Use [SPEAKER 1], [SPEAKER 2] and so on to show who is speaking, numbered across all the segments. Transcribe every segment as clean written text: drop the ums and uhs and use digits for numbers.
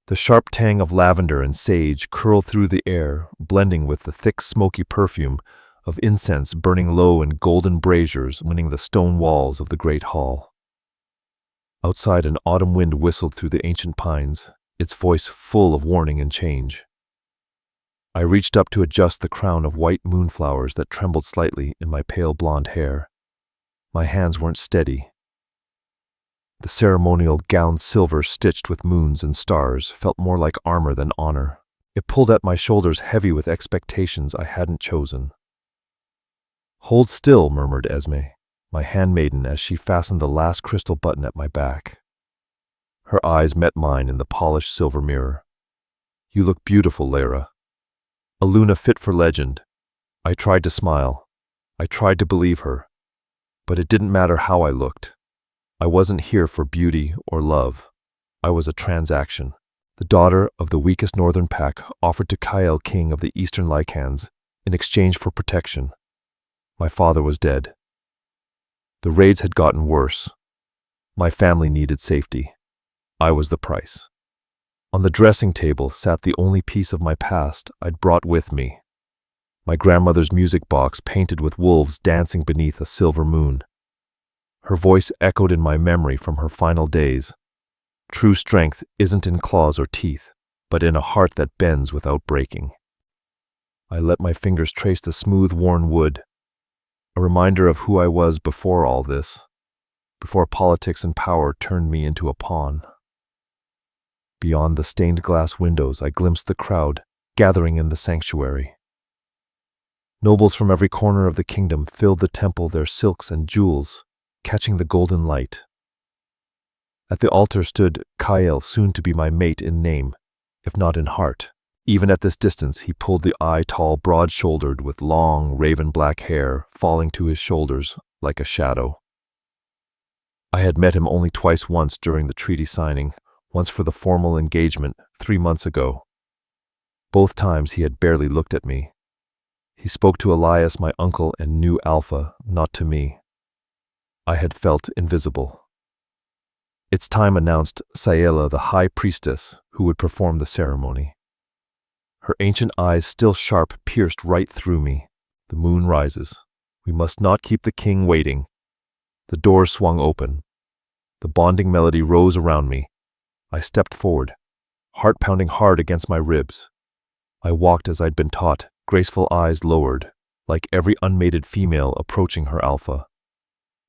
[SPEAKER 1] The sharp tang of lavender and sage curled through the air, blending with the thick, smoky perfume of incense burning low in golden braziers lining the stone walls of the great hall. Outside, an autumn wind whistled through the ancient pines, its voice full of warning and change. I reached up to adjust the crown of white moonflowers that trembled slightly in my pale blonde hair. My hands weren't steady. The ceremonial gown, silver stitched with moons and stars, felt more like armor than honor. It pulled at my shoulders, heavy with expectations I hadn't chosen. "Hold still," murmured Esme, my handmaiden, as she fastened the last crystal button at my back. Her eyes met mine in the polished silver mirror. "You look beautiful, Lyra. A Luna fit for legend." I tried to smile. I tried to believe her. But it didn't matter how I looked. I wasn't here for beauty or love. I was a transaction. The daughter of the weakest northern pack, offered to Kyle, king of the eastern Lycans, in exchange for protection. My father was dead. The raids had gotten worse. My family needed safety. I was the price. On the dressing table sat the only piece of my past I'd brought with me. My grandmother's music box, painted with wolves dancing beneath a silver moon. Her voice echoed in my memory from her final days. "True strength isn't in claws or teeth, but in a heart that bends without breaking." I let my fingers trace the smooth, worn wood, a reminder of who I was before all this, before politics and power turned me into a pawn. Beyond the stained glass windows, I glimpsed the crowd gathering in the sanctuary. Nobles from every corner of the kingdom filled the temple, their silks and jewels catching the golden light. At the altar stood Kyle, soon to be my mate in name, if not in heart. Even at this distance, he pulled the eye, tall, broad-shouldered, with long, raven-black hair falling to his shoulders like a shadow. I had met him only twice, once during the treaty signing, once for the formal engagement 3 months ago. Both times he had barely looked at me. He spoke to Elias, my uncle and new alpha, not to me. I had felt invisible. "It's time," announced Sayela, the high priestess who would perform the ceremony. Her ancient eyes, still sharp, pierced right through me. "The moon rises. We must not keep the king waiting." The doors swung open. The bonding melody rose around me. I stepped forward, heart pounding hard against my ribs. I walked as I'd been taught, graceful eyes lowered, like every unmated female approaching her alpha.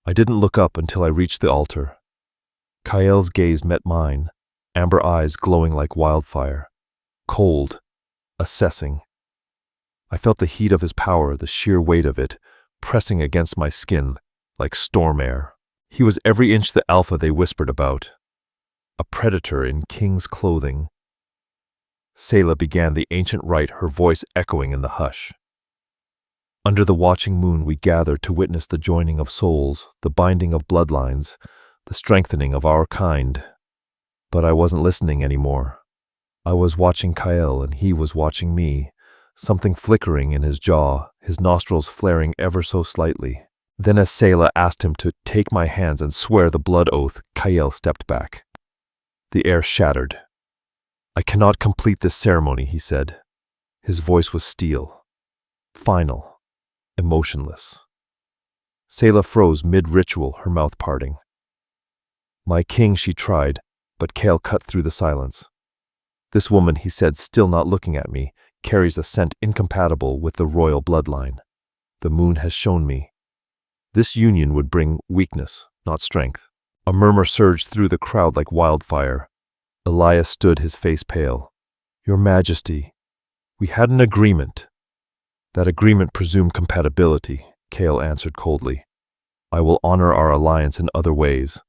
[SPEAKER 1] I didn't look up until I reached the altar. Kyle's gaze met mine, amber eyes glowing like wildfire. Cold, assessing. I felt the heat of his power, the sheer weight of it, pressing against my skin like storm air. He was every inch the alpha they whispered about. A predator in king's clothing. Sayla began the ancient rite, her voice echoing in the hush. Under the watching moon, we gathered to witness the joining of souls, the binding of bloodlines, the strengthening of our kind. But I wasn't listening anymore. I was watching Kyle, and he was watching me, something flickering in his jaw, his nostrils flaring ever so slightly. Then, as Sayla asked him to take my hands and swear the blood oath, Kyle stepped back. The air shattered. "I cannot complete this ceremony," he said. His voice was steel, final, emotionless. Sayla froze mid-ritual, her mouth parting. "My king," she tried, but Kale cut through the silence. "This woman," he said, still not looking at me, "carries a scent incompatible with the royal bloodline. The moon has shown me. This union would bring weakness, not strength." A murmur surged through the crowd like wildfire. Elias stood, his face pale. "Your Majesty, we had an agreement." "That agreement presumed compatibility," Kale answered coldly. "I will honor our alliance in other ways,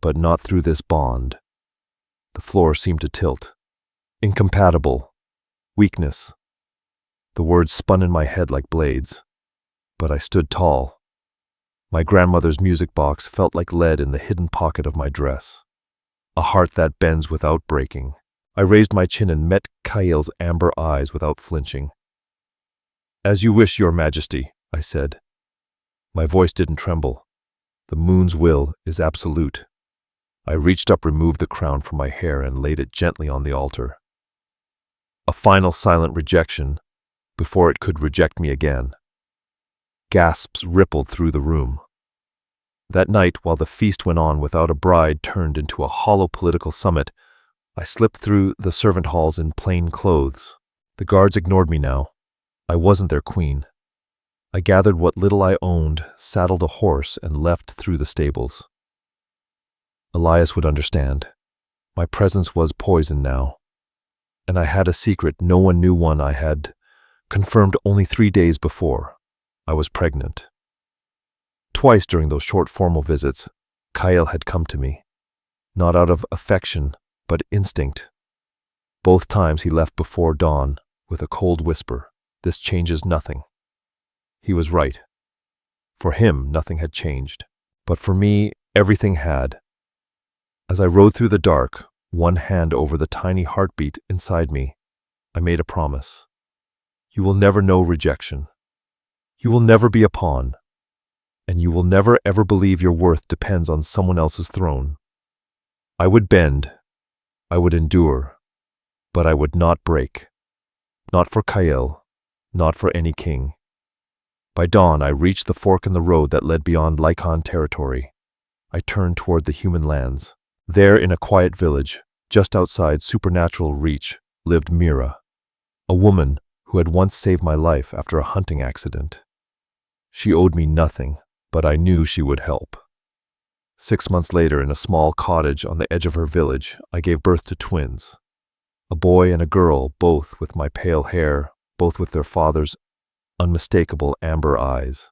[SPEAKER 1] but not through this bond." The floor seemed to tilt. Incompatible. Weakness. The words spun in my head like blades. But I stood tall. My grandmother's music box felt like lead in the hidden pocket of my dress. A heart that bends without breaking. I raised my chin and met Kyle's amber eyes without flinching. "As you wish, Your Majesty," I said. My voice didn't tremble. The moon's will is absolute. I reached up, removed the crown from my hair, and laid it gently on the altar. A final silent rejection before it could reject me again. Gasps rippled through the room. That night, while the feast went on without a bride turned into a hollow political summit, I slipped through the servant halls in plain clothes. The guards ignored me now. I wasn't their queen. I gathered what little I owned, saddled a horse, and left through the stables. Elias would understand. My presence was poison now. And I had a secret no one knew, one I had confirmed only 3 days before. I was pregnant. Twice during those short formal visits, Kyle had come to me. Not out of affection, but instinct. Both times he left before dawn with a cold whisper, "This changes nothing." He was right. For him, nothing had changed. But for me, everything had. As I rode through the dark, one hand over the tiny heartbeat inside me, I made a promise. You will never know rejection. You will never be a pawn. And you will never ever believe your worth depends on someone else's throne. I would bend. I would endure. But I would not break. Not for Kyle. Not for any king. By dawn, I reached the fork in the road that led beyond Lycan territory. I turned toward the human lands. There, in a quiet village, just outside supernatural reach, lived Mira, a woman who had once saved my life after a hunting accident. She owed me nothing, but I knew she would help. 6 months later, in a small cottage on the edge of her village, I gave birth to twins. A boy and a girl, both with my pale hair, both with their father's unmistakable amber eyes.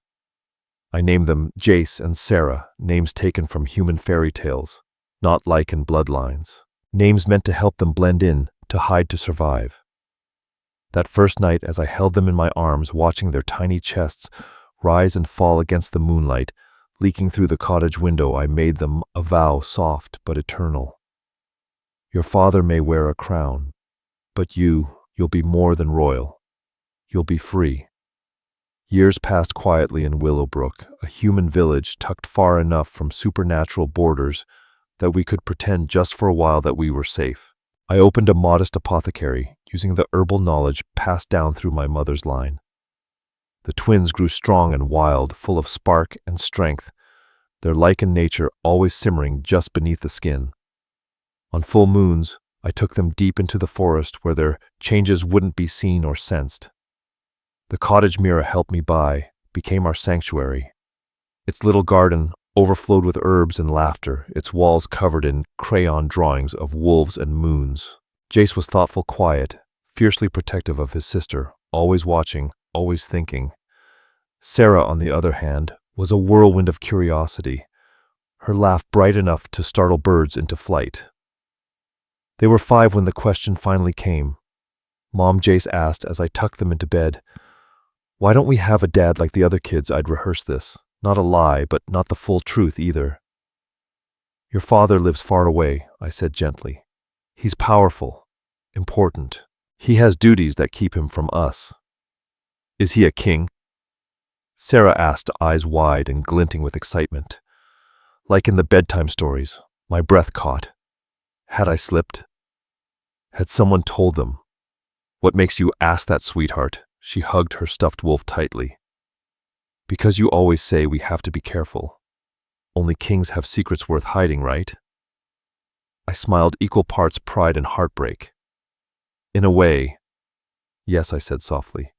[SPEAKER 1] I named them Jace and Sarah, names taken from human fairy tales, not Lycan bloodlines. Names meant to help them blend in, to hide, to survive. That first night, as I held them in my arms, watching their tiny chests rise and fall against the moonlight, leaking through the cottage window, I made them a vow, soft but eternal. Your father may wear a crown, but you'll be more than royal. You'll be free. Years passed quietly in Willowbrook, a human village tucked far enough from supernatural borders that we could pretend just for a while that we were safe. I opened a modest apothecary, using the herbal knowledge passed down through my mother's line. The twins grew strong and wild, full of spark and strength, their Lycan nature always simmering just beneath the skin. On full moons, I took them deep into the forest where their changes wouldn't be seen or sensed. The cottage Mira helped me buy became our sanctuary. Its little garden overflowed with herbs and laughter, its walls covered in crayon drawings of wolves and moons. Jace was thoughtful, quiet, fiercely protective of his sister, always watching, always thinking. Sarah, on the other hand, was a whirlwind of curiosity, her laugh bright enough to startle birds into flight. They were 5 when the question finally came. Mom, Jace asked as I tucked them into bed, "Why don't we have a dad like the other kids?" I'd rehearsed this. Not a lie, but not the full truth either. "Your father lives far away," I said gently. "He's powerful, important. He has duties that keep him from us." "Is he a king?" Sarah asked, eyes wide and glinting with excitement. Like in the bedtime stories, my breath caught. Had I slipped? Had someone told them? "What makes you ask that, sweetheart?" She hugged her stuffed wolf tightly. "Because you always say we have to be careful. Only kings have secrets worth hiding, right?" I smiled, equal parts pride and heartbreak. "In a way, yes," I said softly.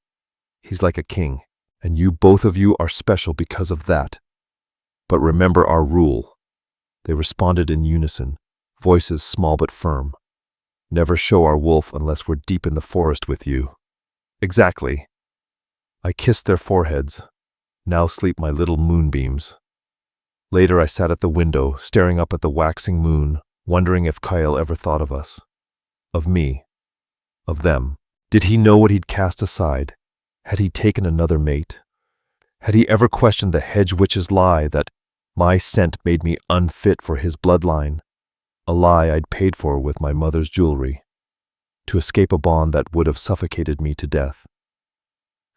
[SPEAKER 1] "He's like a king, and you, both of you, are special because of that. But remember our rule." They responded in unison, voices small but firm. "Never show our wolf unless we're deep in the forest with you." "Exactly." I kissed their foreheads. Now sleep my little moonbeams. Later I sat at the window, staring up at the waxing moon, wondering if Kyle ever thought of us. Of me. Of them. Did he know what he'd cast aside? Had he taken another mate? Had he ever questioned the hedge witch's lie that my scent made me unfit for his bloodline? A lie I'd paid for with my mother's jewelry, to escape a bond that would have suffocated me to death.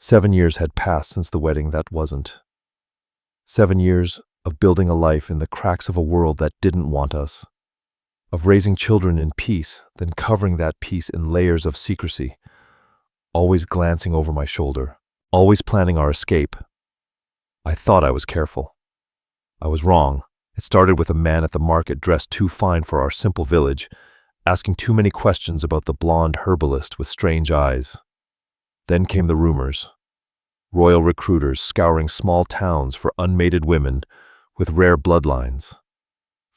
[SPEAKER 1] 7 years had passed since the wedding that wasn't. 7 years of building a life in the cracks of a world that didn't want us. of raising children in peace, then covering that peace in layers of secrecy, always glancing over my shoulder, always planning our escape. I thought I was careful. I was wrong. It started with a man at the market dressed too fine for our simple village, asking too many questions about the blonde herbalist with strange eyes. Then came the rumors. Royal recruiters scouring small towns for unmated women with rare bloodlines.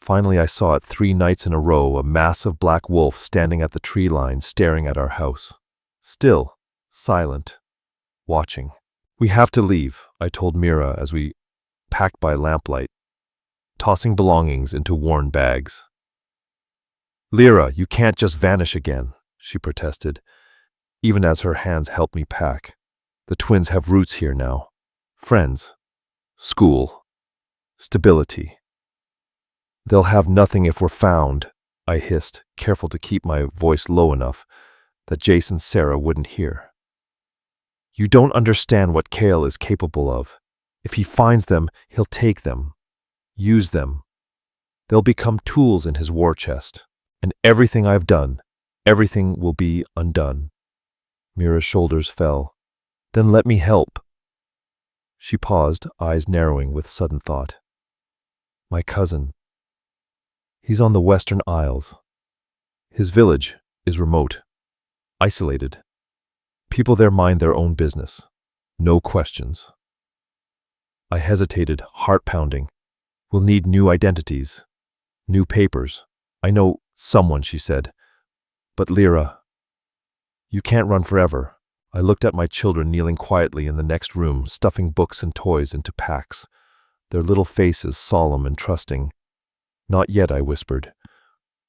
[SPEAKER 1] Finally, I saw it 3 nights in a row, a massive black wolf standing at the tree line staring at our house. Still, silent, watching. "We have to leave," I told Mira as we packed by lamplight, tossing belongings into worn bags. "Lyra, you can't just vanish again," she protested, even as her hands helped me pack. "The twins have roots here now. Friends. School. Stability. They'll have nothing if we're found," I hissed, careful to keep my voice low enough that Jace and Sarah wouldn't hear. "You don't understand what Kale is capable of. If he finds them, he'll take them. Use them. They'll become tools in his war chest. And everything I've done, everything will be undone." Mira's shoulders fell. "Then let me help." She paused, eyes narrowing with sudden thought. "My cousin. He's on the Western Isles. His village is remote, isolated. People there mind their own business. No questions." I hesitated, heart pounding. "We'll need new identities. New papers. I know someone," she said. "But Lyra, you can't run forever." I looked at my children kneeling quietly in the next room, stuffing books and toys into packs, their little faces solemn and trusting. "Not yet," I whispered.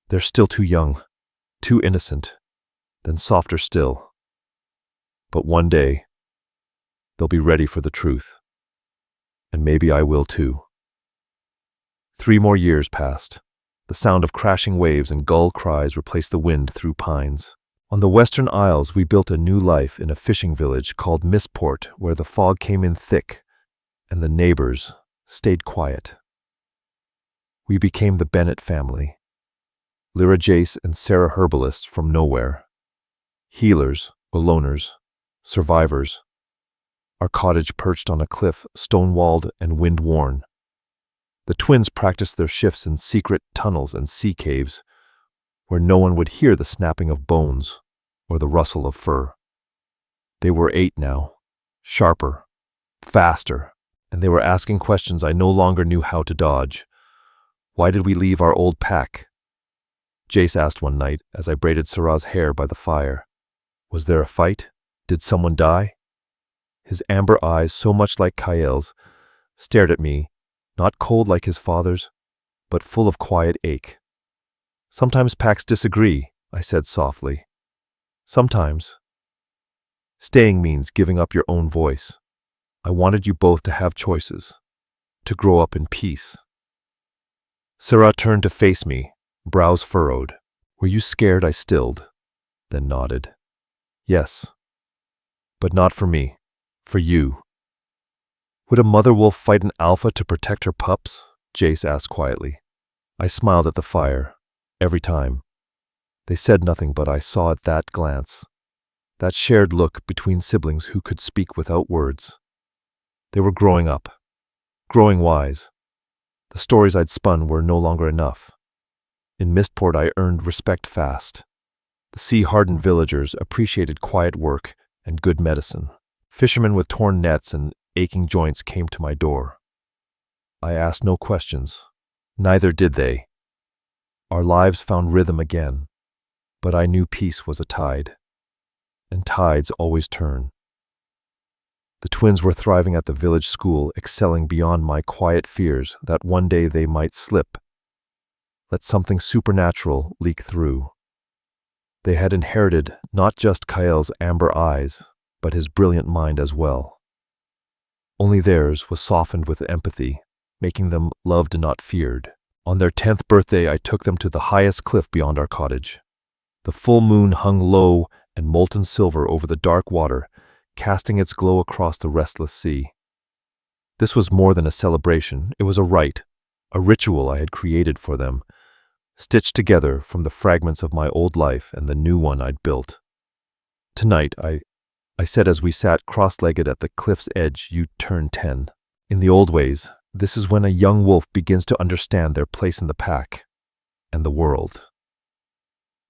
[SPEAKER 1] "They're still too young, too innocent." Then softer still. "But one day, they'll be ready for the truth. And maybe I will too." 3 more years passed. The sound of crashing waves and gull cries replaced the wind through pines. On the Western Isles, we built a new life in a fishing village called Missport, where the fog came in thick and the neighbors stayed quiet. We became the Bennett family. Lyra Jace and Sarah herbalists from nowhere. Healers or loners, survivors. Our cottage perched on a cliff, stone-walled and wind-worn. The twins practiced their shifts in secret tunnels and sea caves, where no one would hear the snapping of bones or the rustle of fur. They were 8 now, sharper, faster, and they were asking questions I no longer knew how to dodge. "Why did we leave our old pack?" Jace asked one night as I braided Sarah's hair by the fire. "Was there a fight? Did someone die?" His amber eyes, so much like Kael's, stared at me, not cold like his father's, but full of quiet ache. "Sometimes packs disagree," I said softly. "Sometimes. Staying means giving up your own voice. I wanted you both to have choices, to grow up in peace." Sarah turned to face me, brows furrowed. "Were you scared?" I stilled, then nodded. "Yes. But not for me. For you." "Would a mother wolf fight an alpha to protect her pups?" Jace asked quietly. I smiled at the fire, every time. They said nothing, but I saw at that glance, that shared look between siblings who could speak without words. They were growing up, growing wise. The stories I'd spun were no longer enough. In Mistport, I earned respect fast. The sea-hardened villagers appreciated quiet work and good medicine. Fishermen with torn nets and aching joints came to my door. I asked no questions. Neither did they. Our lives found rhythm again, but I knew peace was a tide, and tides always turn. The twins were thriving at the village school, excelling beyond my quiet fears that one day they might slip, let something supernatural leak through. They had inherited not just Kael's amber eyes, but his brilliant mind as well. Only theirs was softened with empathy, making them loved and not feared. On their 10th birthday, I took them to the highest cliff beyond our cottage. The full moon hung low and molten silver over the dark water, casting its glow across the restless sea. This was more than a celebration. It was a rite, a ritual I had created for them, stitched together from the fragments of my old life and the new one I'd built. Tonight, I said as we sat cross-legged at the cliff's edge, you turn 10. In the old ways, this is when a young wolf begins to understand their place in the pack and the world.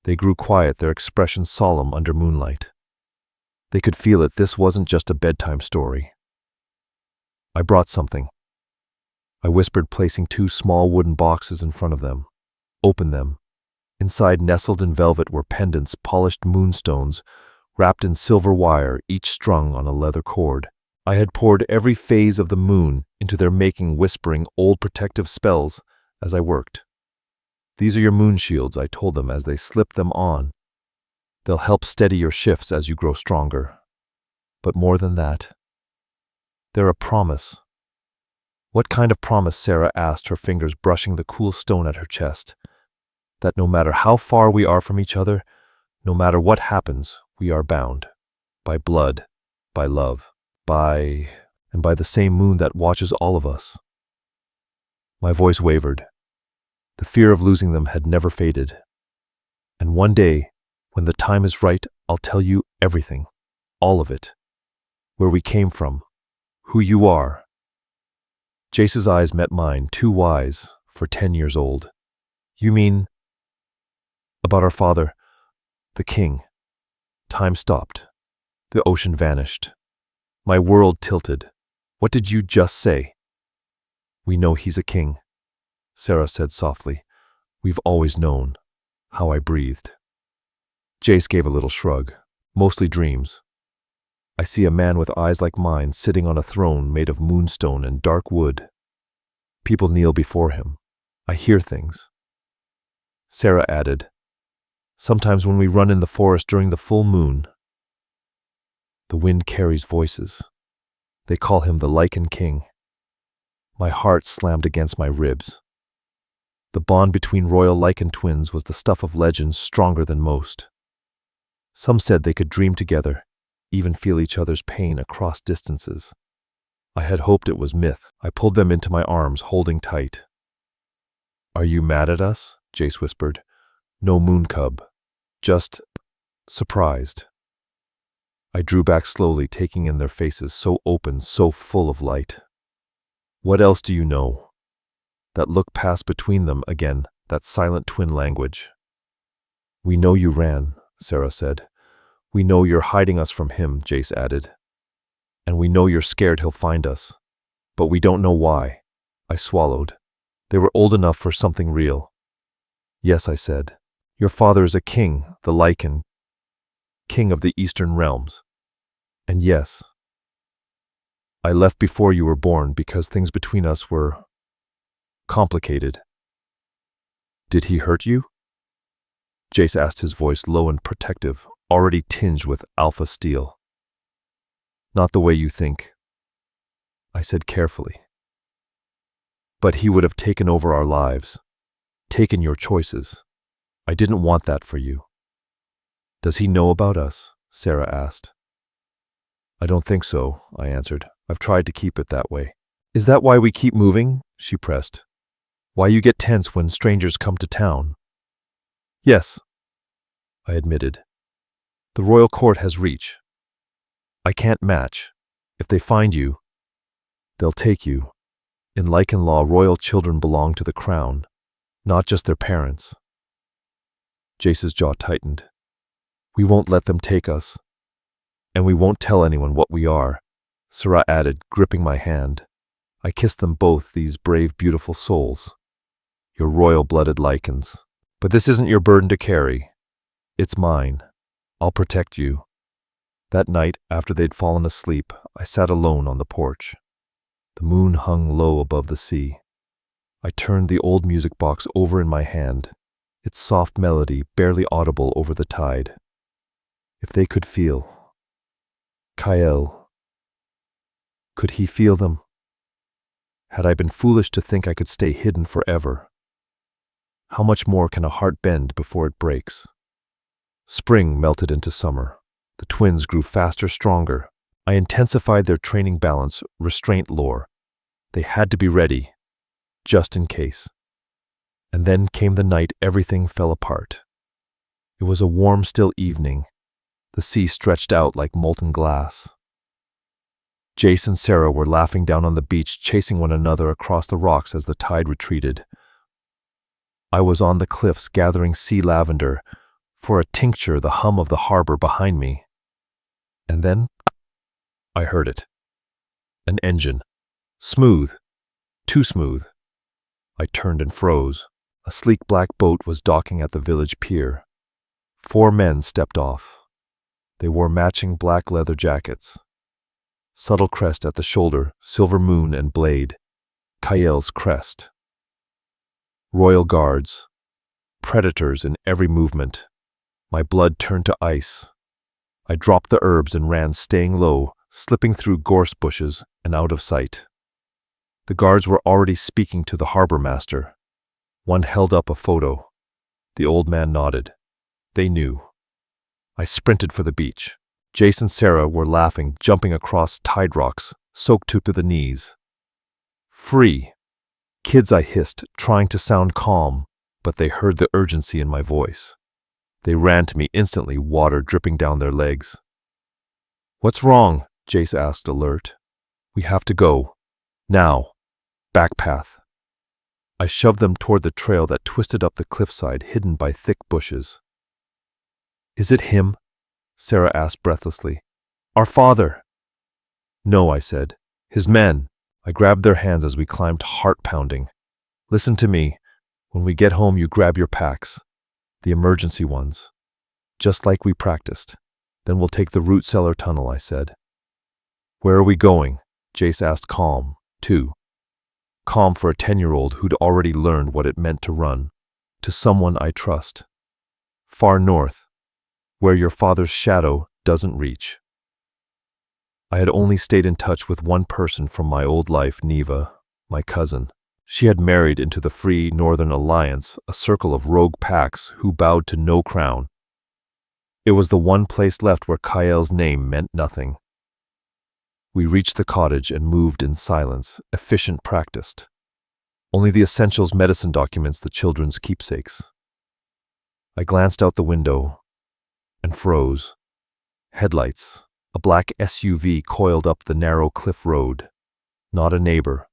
[SPEAKER 1] They grew quiet, their expression solemn under moonlight. They could feel it. This wasn't just a bedtime story. I brought something, I whispered, placing 2 small wooden boxes in front of them. Open them. Inside, nestled in velvet, were pendants, polished moonstones, wrapped in silver wire, each strung on a leather cord. I had poured every phase of the moon into their making, whispering old protective spells as I worked. These are your moon shields, I told them as they slipped them on. They'll help steady your shifts as you grow stronger. But more than that, they're a promise. What kind of promise? Sarah asked, her fingers brushing the cool stone at her chest. That no matter how far we are from each other, no matter what happens, we are bound. By blood, by love, by the same moon that watches all of us. My voice wavered. The fear of losing them had never faded. And one day, when the time is right, I'll tell you everything. All of it. Where we came from. Who you are. Jace's eyes met mine, too wise for 10 years old. You mean about our father, the king? Time stopped. The ocean vanished. My world tilted. What did you just say? We know he's a king, Sarah said softly. We've always known. How I breathed. Jace gave a little shrug. Mostly dreams. I see a man with eyes like mine sitting on a throne made of moonstone and dark wood. People kneel before him. I hear things. Sarah added, sometimes when we run in the forest during the full moon, the wind carries voices. They call him the Lycan king. My heart slammed against my ribs. The bond between royal Lycan twins was the stuff of legends, stronger than most. Some said they could dream together, even feel each other's pain across distances. I had hoped it was myth. I pulled them into my arms, holding tight. Are you mad at us? Jace whispered. No, moon cub. Just surprised. I drew back slowly, taking in their faces, so open, so full of light. What else do you know? That look passed between them again, that silent twin language. We know you ran, Sarah said. We know you're hiding us from him, Jace added. And we know you're scared he'll find us. But we don't know why. I swallowed. They were old enough for something real. Yes, I said. Your father is a king, the Lycan, king of the eastern realms. And yes, I left before you were born because things between us were complicated. Did he hurt you? Jace asked, his voice low and protective, already tinged with alpha steel. Not the way you think, I said carefully. But he would have taken over our lives, taken your choices. I didn't want that for you. Does he know about us? Sarah asked. I don't think so, I answered. I've tried to keep it that way. Is that why we keep moving? She pressed. Why you get tense when strangers come to town? Yes, I admitted. The royal court has reach. I can't match. If they find you, they'll take you. In Lycan law, royal children belong to the crown, not just their parents. Jace's jaw tightened. We won't let them take us. And we won't tell anyone what we are, Sarah added, gripping my hand. I kissed them both, these brave, beautiful souls. Your royal-blooded Lycans. But this isn't your burden to carry. It's mine. I'll protect you. That night, after they'd fallen asleep, I sat alone on the porch. The moon hung low above the sea. I turned the old music box over in my hand, its soft melody barely audible over the tide. If they could feel. Kyle. Could he feel them? Had I been foolish to think I could stay hidden forever? How much more can a heart bend before it breaks? Spring melted into summer. The twins grew faster, stronger. I intensified their training balance, restraint lore. They had to be ready, just in case. And then came the night everything fell apart. It was a warm, still evening. The sea stretched out like molten glass. Jace and Sarah were laughing down on the beach, chasing one another across the rocks as the tide retreated. I was on the cliffs gathering sea lavender for a tincture, the hum of the harbor behind me. And then I heard it. An engine. Smooth. Too smooth. I turned and froze. A sleek black boat was docking at the village pier. 4 men stepped off. They wore matching black leather jackets. Subtle crest at the shoulder, silver moon and blade. Kyle crest. Royal guards. Predators in every movement. My blood turned to ice. I dropped the herbs and ran, staying low, slipping through gorse bushes and out of sight. The guards were already speaking to the harbor master. One held up a photo. The old man nodded. They knew. I sprinted for the beach. Jace and Sarah were laughing, jumping across tide rocks, soaked to the knees. Free. Kids, I hissed, trying to sound calm, but they heard the urgency in my voice. They ran to me instantly, water dripping down their legs. What's wrong? Jace asked, alert. We have to go. Now. Back path. I shoved them toward the trail that twisted up the cliffside, hidden by thick bushes. Is it him? Sarah asked breathlessly. Our father. No, I said. His men. I grabbed their hands as we climbed, heart-pounding. Listen to me. When we get home, you grab your packs. The emergency ones. Just like we practiced. Then we'll take the root cellar tunnel, I said. Where are we going? Jace asked, calm, too. Calm for a 10-year-old who'd already learned what it meant to run. To someone I trust. Far north. Where your father's shadow doesn't reach. I had only stayed in touch with one person from my old life, Neva, my cousin. She had married into the Free Northern Alliance, a circle of rogue packs who bowed to no crown. It was the one place left where Kyle's name meant nothing. We reached the cottage and moved in silence, efficient, practiced. Only the essentials, medicine documents, the children's keepsakes. I glanced out the window and froze. Headlights. A black SUV coiled up the narrow cliff road. Not a neighbor.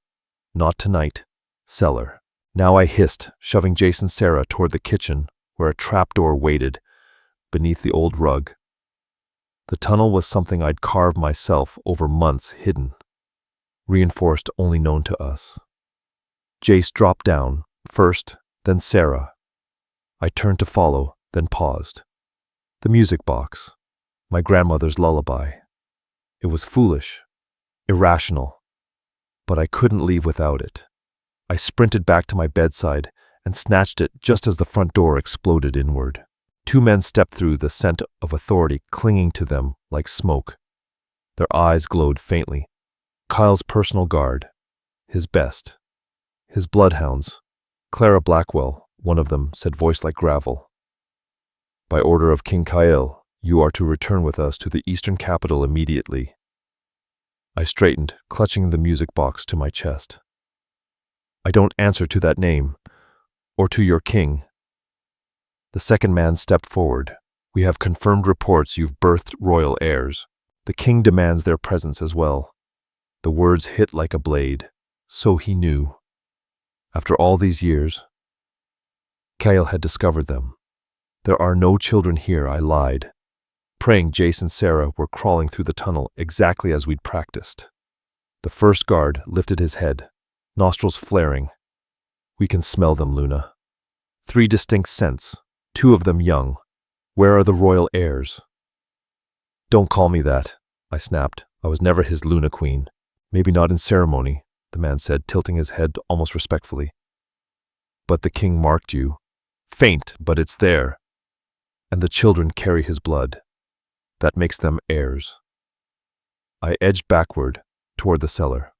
[SPEAKER 1] Not tonight. Cellar. Now I hissed, shoving Jace and Sarah toward the kitchen, where a trapdoor waited, beneath the old rug. The tunnel was something I'd carved myself over months, hidden. Reinforced, only known to us. Jace dropped down, first, then Sarah. I turned to follow, then paused. The music box. My grandmother's lullaby. It was foolish, irrational, but I couldn't leave without it. I sprinted back to my bedside and snatched it just as the front door exploded inward. 2 men stepped through, the scent of authority clinging to them like smoke. Their eyes glowed faintly. Kyle's personal guard. His best. His bloodhounds. Clara Blackwell, one of them, said, voice like gravel. By order of King Kyle, you are to return with us to the eastern capital immediately. I straightened, clutching the music box to my chest. I don't answer to that name, or to your king. The second man stepped forward. We have confirmed reports you've birthed royal heirs. The king demands their presence as well. The words hit like a blade. So he knew. After all these years, Kyle had discovered them. There are no children here, I lied. Praying, Jace and Sarah were crawling through the tunnel exactly as we'd practiced. The first guard lifted his head, nostrils flaring. We can smell them, Luna. 3 distinct scents, 2 of them young. Where are the royal heirs? Don't call me that, I snapped. I was never his Luna Queen. Maybe not in ceremony, the man said, tilting his head almost respectfully. But the king marked you. Faint, but it's there. And the children carry his blood. That makes them heirs. I edged backward, toward the cellar.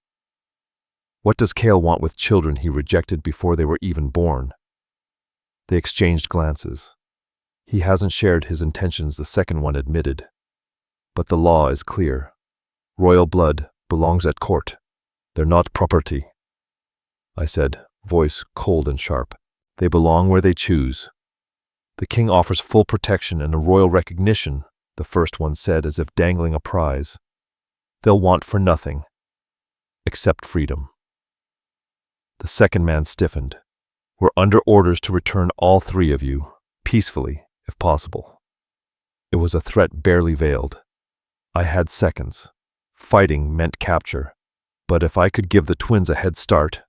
[SPEAKER 1] What does Kale want with children he rejected before they were even born? They exchanged glances. He hasn't shared his intentions, the second one admitted. But the law is clear. Royal blood belongs at court. They're not property. I said, voice cold and sharp. They belong where they choose. The king offers full protection and a royal recognition, the first one said as if dangling a prize. They'll want for nothing, except freedom. The second man stiffened. We're under orders to return all three of you, peacefully, if possible. It was a threat barely veiled. I had seconds. Fighting meant capture, but if I could give the twins a head start.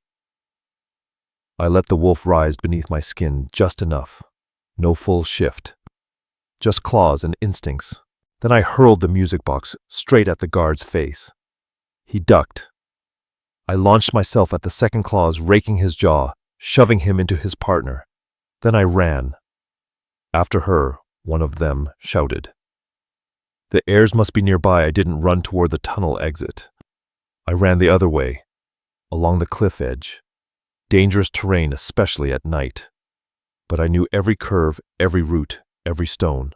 [SPEAKER 1] I let the wolf rise beneath my skin just enough. No full shift. Just claws and instincts. Then I hurled the music box straight at the guard's face. He ducked. I launched myself at the second claws, raking his jaw, shoving him into his partner. Then I ran. After her, one of them shouted. The heirs must be nearby. I didn't run toward the tunnel exit. I ran the other way, along the cliff edge. Dangerous terrain, especially at night. But I knew every curve, every route, every stone.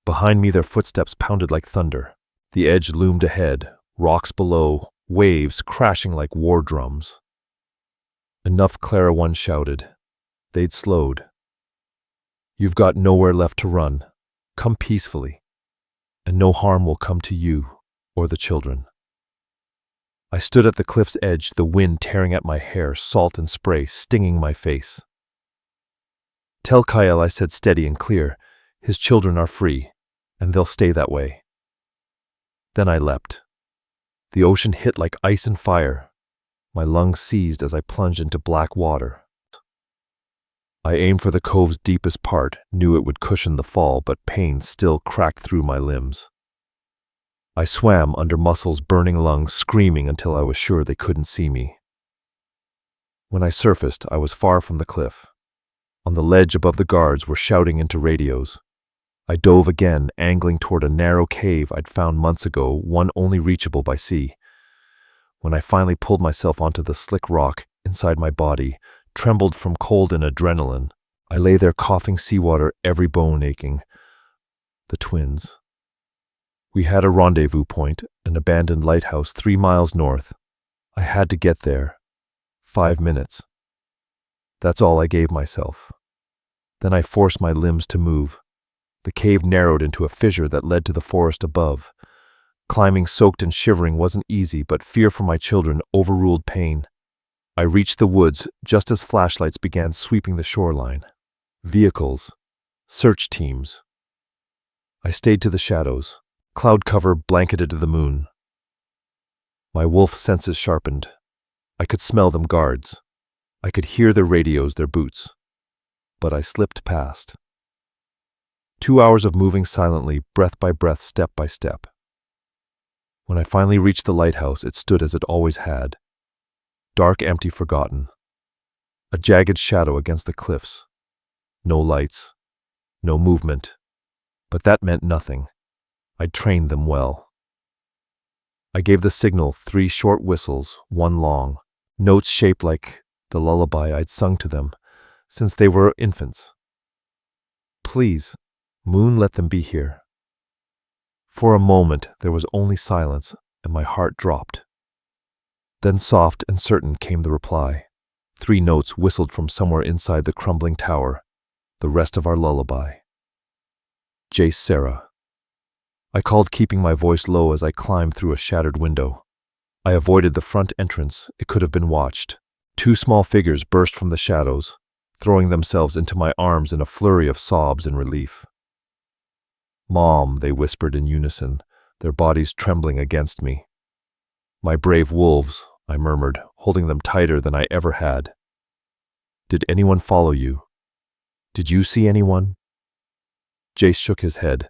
[SPEAKER 1] Behind me their footsteps pounded like thunder. The edge loomed ahead, rocks below, waves crashing like war drums. Enough, Clara, one shouted. They'd slowed. You've got nowhere left to run. Come peacefully, and no harm will come to you or the children. I stood at the cliff's edge, the wind tearing at my hair, salt and spray stinging my face. Tell Kyle, I said steady and clear, his children are free, and they'll stay that way. Then I leapt. The ocean hit like ice and fire. My lungs seized as I plunged into black water. I aimed for the cove's deepest part, knew it would cushion the fall, but pain still cracked through my limbs. I swam under muscles, burning lungs, screaming until I was sure they couldn't see me. When I surfaced, I was far from the cliff. On the ledge above, the guards were shouting into radios. I dove again, angling toward a narrow cave I'd found months ago, one only reachable by sea. When I finally pulled myself onto the slick rock inside, my body trembled from cold and adrenaline. I lay there coughing seawater, every bone aching. The twins. We had a rendezvous point, an abandoned lighthouse 3 miles north. I had to get there. 5 minutes. That's all I gave myself. Then I forced my limbs to move. The cave narrowed into a fissure that led to the forest above. Climbing soaked and shivering wasn't easy, but fear for my children overruled pain. I reached the woods just as flashlights began sweeping the shoreline. Vehicles. Search teams. I stayed to the shadows. Cloud cover blanketed the moon. My wolf senses sharpened. I could smell them, guards. I could hear their radios, their boots. But I slipped past. 2 hours of moving silently, breath by breath, step by step. When I finally reached the lighthouse, it stood as it always had. Dark, empty, forgotten. A jagged shadow against the cliffs. No lights. No movement. But that meant nothing. I'd trained them well. I gave the signal, 3 short whistles, 1 long, notes shaped like the lullaby I'd sung to them since they were infants. Please, Moon, let them be here. For a moment there was only silence, and my heart dropped. Then soft and certain came the reply. 3 notes whistled from somewhere inside the crumbling tower, the rest of our lullaby. Jace, Sarah. I called, keeping my voice low as I climbed through a shattered window. I avoided the front entrance. It could have been watched. 2 small figures burst from the shadows, throwing themselves into my arms in a flurry of sobs and relief. Mom, they whispered in unison, their bodies trembling against me. My brave wolves, I murmured, holding them tighter than I ever had. Did anyone follow you? Did you see anyone? Jace shook his head.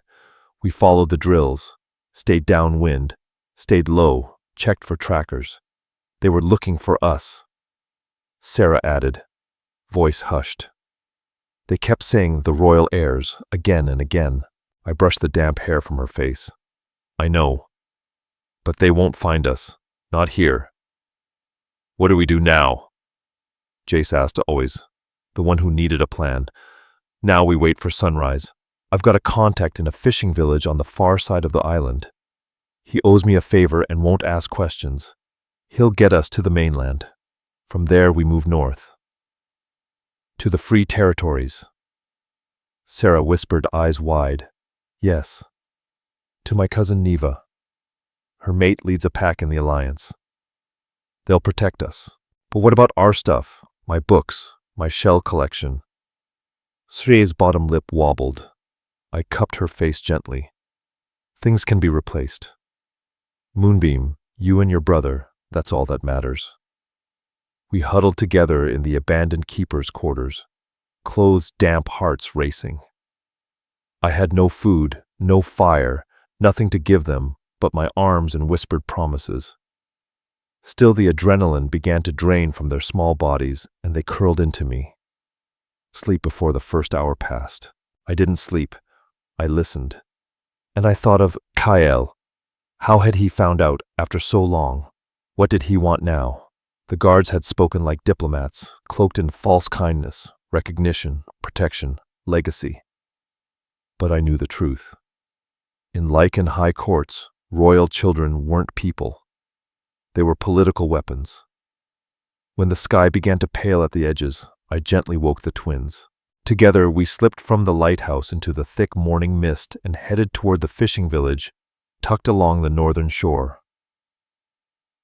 [SPEAKER 1] We followed the drills, stayed downwind, stayed low, checked for trackers. They were looking for us. Sarah added, voice hushed. They kept saying the royal heirs again and again. I brushed the damp hair from her face. I know. But they won't find us. Not here. What do we do now? Jace asked, always, the one who needed a plan. Now we wait for sunrise. I've got a contact in a fishing village on the far side of the island. He owes me a favor and won't ask questions. He'll get us to the mainland. From there we move north. To the free territories. Sarah whispered, eyes wide. Yes. To my cousin Neva. Her mate leads a pack in the alliance. They'll protect us. But what about our stuff? My books, my shell collection. Sreya's bottom lip wobbled. I cupped her face gently. Things can be replaced. Moonbeam, you and your brother, that's all that matters. We huddled together in the abandoned keeper's quarters, closed, damp hearts racing. I had no food, no fire, nothing to give them but my arms and whispered promises. Still, the adrenaline began to drain from their small bodies, and they curled into me. Sleep before the first hour passed. I didn't sleep. I listened. And I thought of Kael. How had he found out after so long? What did he want now? The guards had spoken like diplomats, cloaked in false kindness, recognition, protection, legacy. But I knew the truth. In Lycan high courts, royal children weren't people. They were political weapons. When the sky began to pale at the edges, I gently woke the twins. Together, we slipped from the lighthouse into the thick morning mist and headed toward the fishing village, tucked along the northern shore.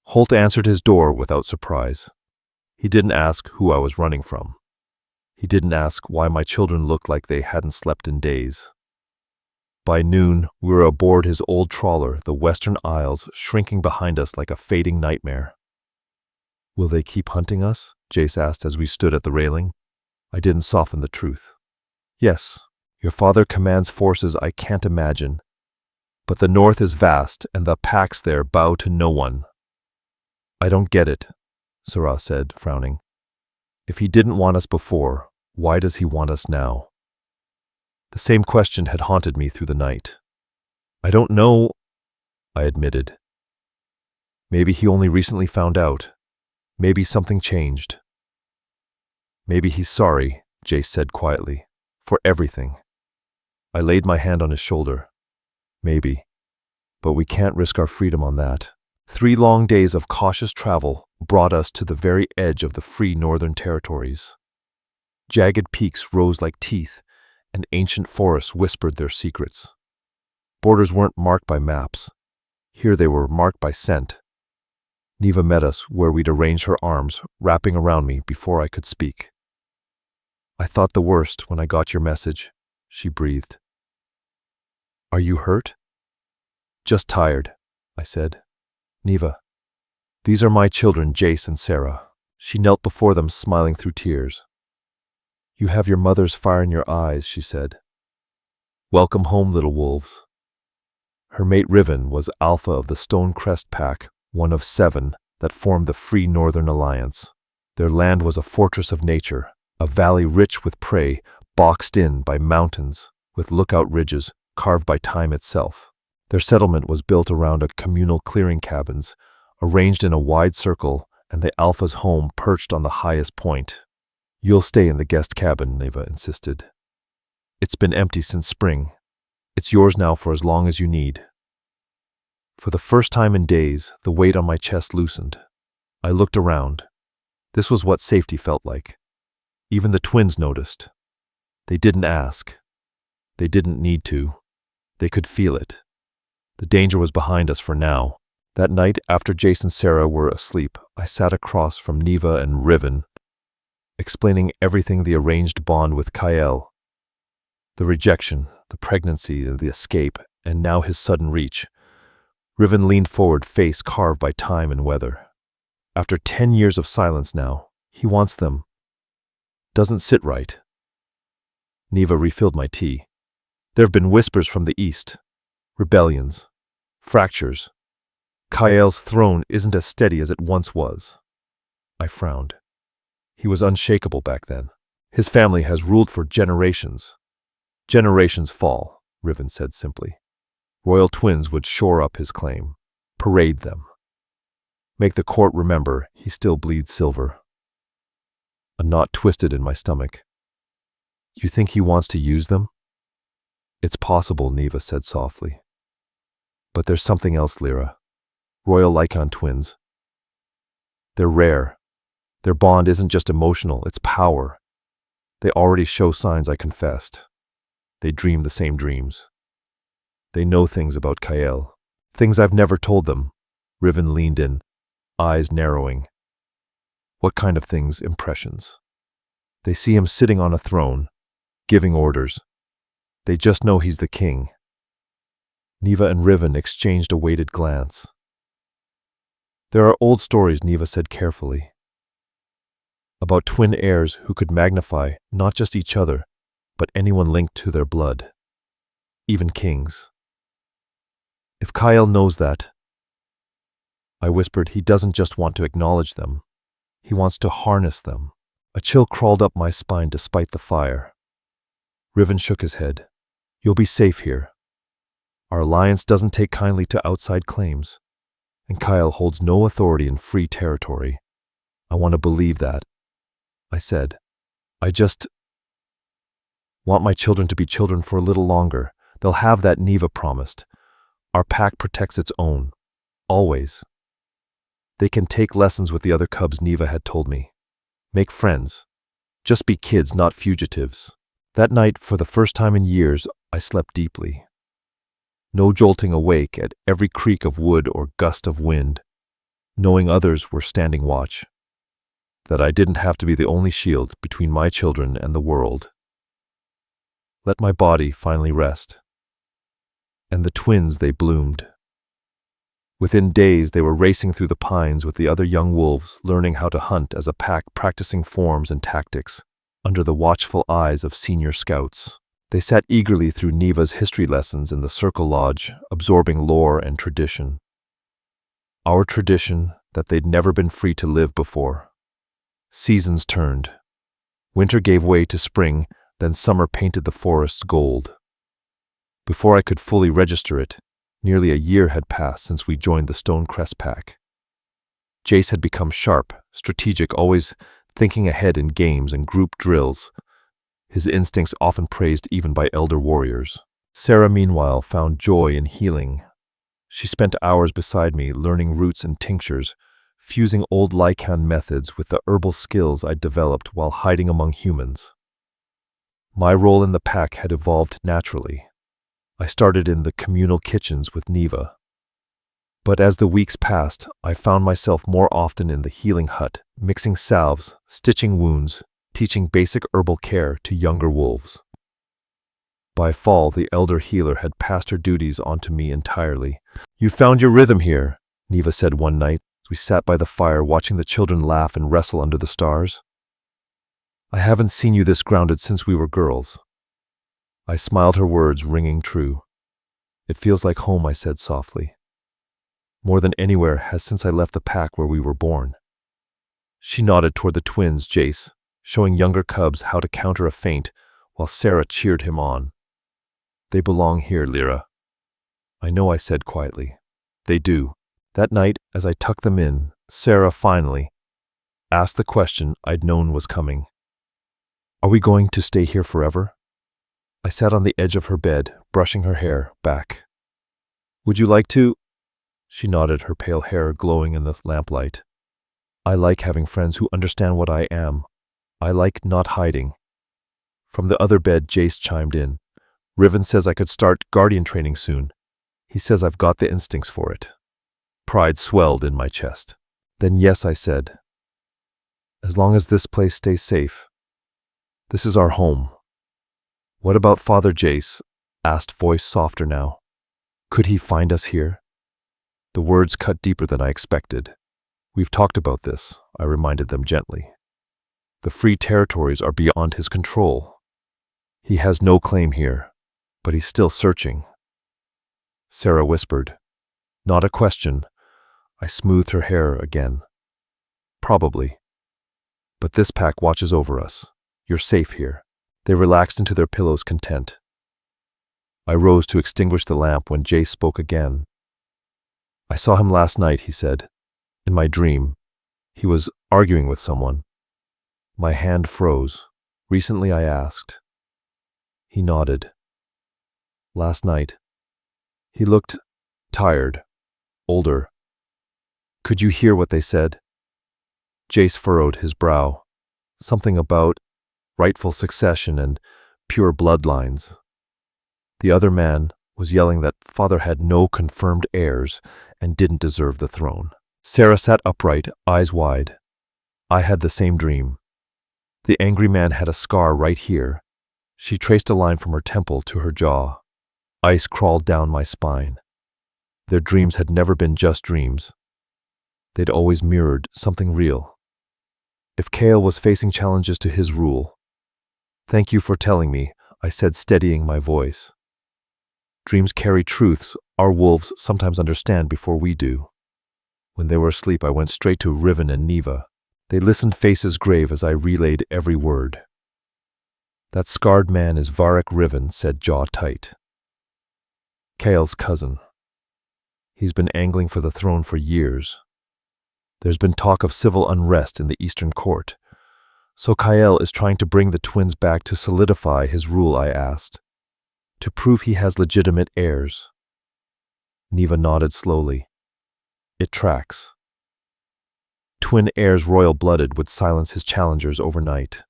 [SPEAKER 1] Holt answered his door without surprise. He didn't ask who I was running from. He didn't ask why my children looked like they hadn't slept in days. By noon, we were aboard his old trawler, the Western Isles, shrinking behind us like a fading nightmare. Will they keep hunting us? Jace asked as we stood at the railing. I didn't soften the truth. Yes, your father commands forces I can't imagine. But the north is vast, and the packs there bow to no one. I don't get it, Sarah said, frowning. If he didn't want us before, why does he want us now? The same question had haunted me through the night. I don't know, I admitted. Maybe he only recently found out. Maybe something changed. Maybe he's sorry, Jace said quietly, for everything. I laid my hand on his shoulder. Maybe. But we can't risk our freedom on that. 3 long days of cautious travel brought us to the very edge of the free northern territories. Jagged peaks rose like teeth, and ancient forests whispered their secrets. Borders weren't marked by maps. Here they were marked by scent. Neva met us where we'd arranged her arms, wrapping around me before I could speak. I thought the worst when I got your message, she breathed. Are you hurt? Just tired, I said. Neva, these are my children, Jace and Sarah. She knelt before them, smiling through tears. You have your mother's fire in your eyes, she said. Welcome home, little wolves. Her mate Riven was alpha of the Stonecrest Pack, one of 7 that formed the Free Northern Alliance. Their land was a fortress of nature, a valley rich with prey, boxed in by mountains, with lookout ridges carved by time itself. Their settlement was built around a communal clearing cabins, arranged in a wide circle, and the Alpha's home perched on the highest point. You'll stay in the guest cabin, Neva insisted. It's been empty since spring. It's yours now for as long as you need. For the first time in days, the weight on my chest loosened. I looked around. This was what safety felt like. Even the twins noticed. They didn't ask. They didn't need to. They could feel it. The danger was behind us for now. That night, after Jace and Sarah were asleep, I sat across from Neva and Riven, explaining everything: the arranged bond with Kael, the rejection, the pregnancy, the escape, and now his sudden reach. Riven leaned forward, face carved by time and weather. After 10 years of silence now, he wants them. Doesn't sit right. Neva refilled my tea. There have been whispers from the east. Rebellions. Fractures. Kael's throne isn't as steady as it once was. I frowned. He was unshakable back then. His family has ruled for generations. Generations fall, Riven said simply. Royal twins would shore up his claim, parade them. Make the court remember he still bleeds silver. A knot twisted in my stomach. You think he wants to use them? It's possible, Neva said softly. But there's something else, Lyra. Royal Lycan twins. They're rare. Their bond isn't just emotional, it's power. They already show signs I confessed. They dream the same dreams. They know things about Kael. Things I've never told them. Riven leaned in, eyes narrowing. What kind of things? Impressions. They see him sitting on a throne, giving orders. They just know he's the king. Neva and Riven exchanged a weighted glance. There are old stories, Neva said carefully, about twin heirs who could magnify not just each other, but anyone linked to their blood, even kings. If Kael knows that, I whispered, he doesn't just want to acknowledge them. He wants to harness them. A chill crawled up my spine despite the fire. Riven shook his head. You'll be safe here. Our alliance doesn't take kindly to outside claims, and Kael holds no authority in free territory. I want to believe that, I said. I just want my children to be children for a little longer. They'll have that, Neva promised. Our pack protects its own. Always. They can take lessons with the other cubs, Neva had told me. Make friends. Just be kids, not fugitives. That night, for the first time in years, I slept deeply. No jolting awake at every creak of wood or gust of wind, knowing others were standing watch. That I didn't have to be the only shield between my children and the world. Let my body finally rest. And the twins, they bloomed. Within days, they were racing through the pines with the other young wolves, learning how to hunt as a pack, practicing forms and tactics, under the watchful eyes of senior scouts. They sat eagerly through Neva's history lessons in the Circle Lodge, absorbing lore and tradition. Our tradition that they'd never been free to live before. Seasons turned. Winter gave way to spring, then summer painted the forests gold. Before I could fully register it, nearly a year had passed since we joined the Stonecrest pack. Jace had become sharp, strategic, always thinking ahead in games and group drills, his instincts often praised even by elder warriors. Sarah, meanwhile, found joy in healing. She spent hours beside me, learning roots and tinctures, fusing old Lycan methods with the herbal skills I'd developed while hiding among humans. My role in the pack had evolved naturally. I started in the communal kitchens with Neva. But as the weeks passed, I found myself more often in the healing hut, mixing salves, stitching wounds, teaching basic herbal care to younger wolves. By fall, the elder healer had passed her duties onto me entirely. You found your rhythm here, Neva said one night, as we sat by the fire watching the children laugh and wrestle under the stars. I haven't seen you this grounded since we were girls. I smiled, her words ringing true. It feels like home, I said softly. More than anywhere has since I left the pack where we were born. She nodded toward the twins, Jace, showing younger cubs how to counter a feint, while Sarah cheered him on. They belong here, Lyra. I know, I said quietly. They do. That night, as I tucked them in, Sarah finally asked the question I'd known was coming. Are we going to stay here forever? I sat on the edge of her bed, brushing her hair back. Would you like to? She nodded, her pale hair glowing in the lamplight. I like having friends who understand what I am. I like not hiding. From the other bed, Jace chimed in. Riven says I could start guardian training soon. He says I've got the instincts for it. Pride swelled in my chest. Then yes, I said. As long as this place stays safe. This is our home. What about Father Jace? Asked, voice softer now. Could he find us here? The words cut deeper than I expected. We've talked about this, I reminded them gently. The free territories are beyond his control. He has no claim here, but he's still searching. Sarah whispered. Not a question. I smoothed her hair again. Probably. But this pack watches over us. You're safe here. They relaxed into their pillows, content. I rose to extinguish the lamp when Jace spoke again. I saw him last night, he said. In my dream. He was arguing with someone. My hand froze. Recently, I asked. He nodded. Last night. He looked tired, older. Could you hear what they said? Jace furrowed his brow. Something about rightful succession and pure bloodlines. The other man was yelling that father had no confirmed heirs and didn't deserve the throne. Sarah sat upright, eyes wide. I had the same dream. The angry man had a scar right here. She traced a line from her temple to her jaw. Ice crawled down my spine. Their dreams had never been just dreams. They'd always mirrored something real. If Kale was facing challenges to his rule. "Thank you for telling me," I said, steadying my voice. Dreams carry truths our wolves sometimes understand before we do. When they were asleep, I went straight to Riven and Neva. They listened, faces grave, as I relayed every word. "That scarred man is Varric Riven," said, jaw tight. "Kale's cousin. He's been angling for the throne for years. There's been talk of civil unrest in the Eastern Court. So Kale is trying to bring the twins back to solidify his rule," I asked. "To prove he has legitimate heirs." Neva nodded slowly. "It tracks. Twin heirs royal-blooded would silence his challengers overnight,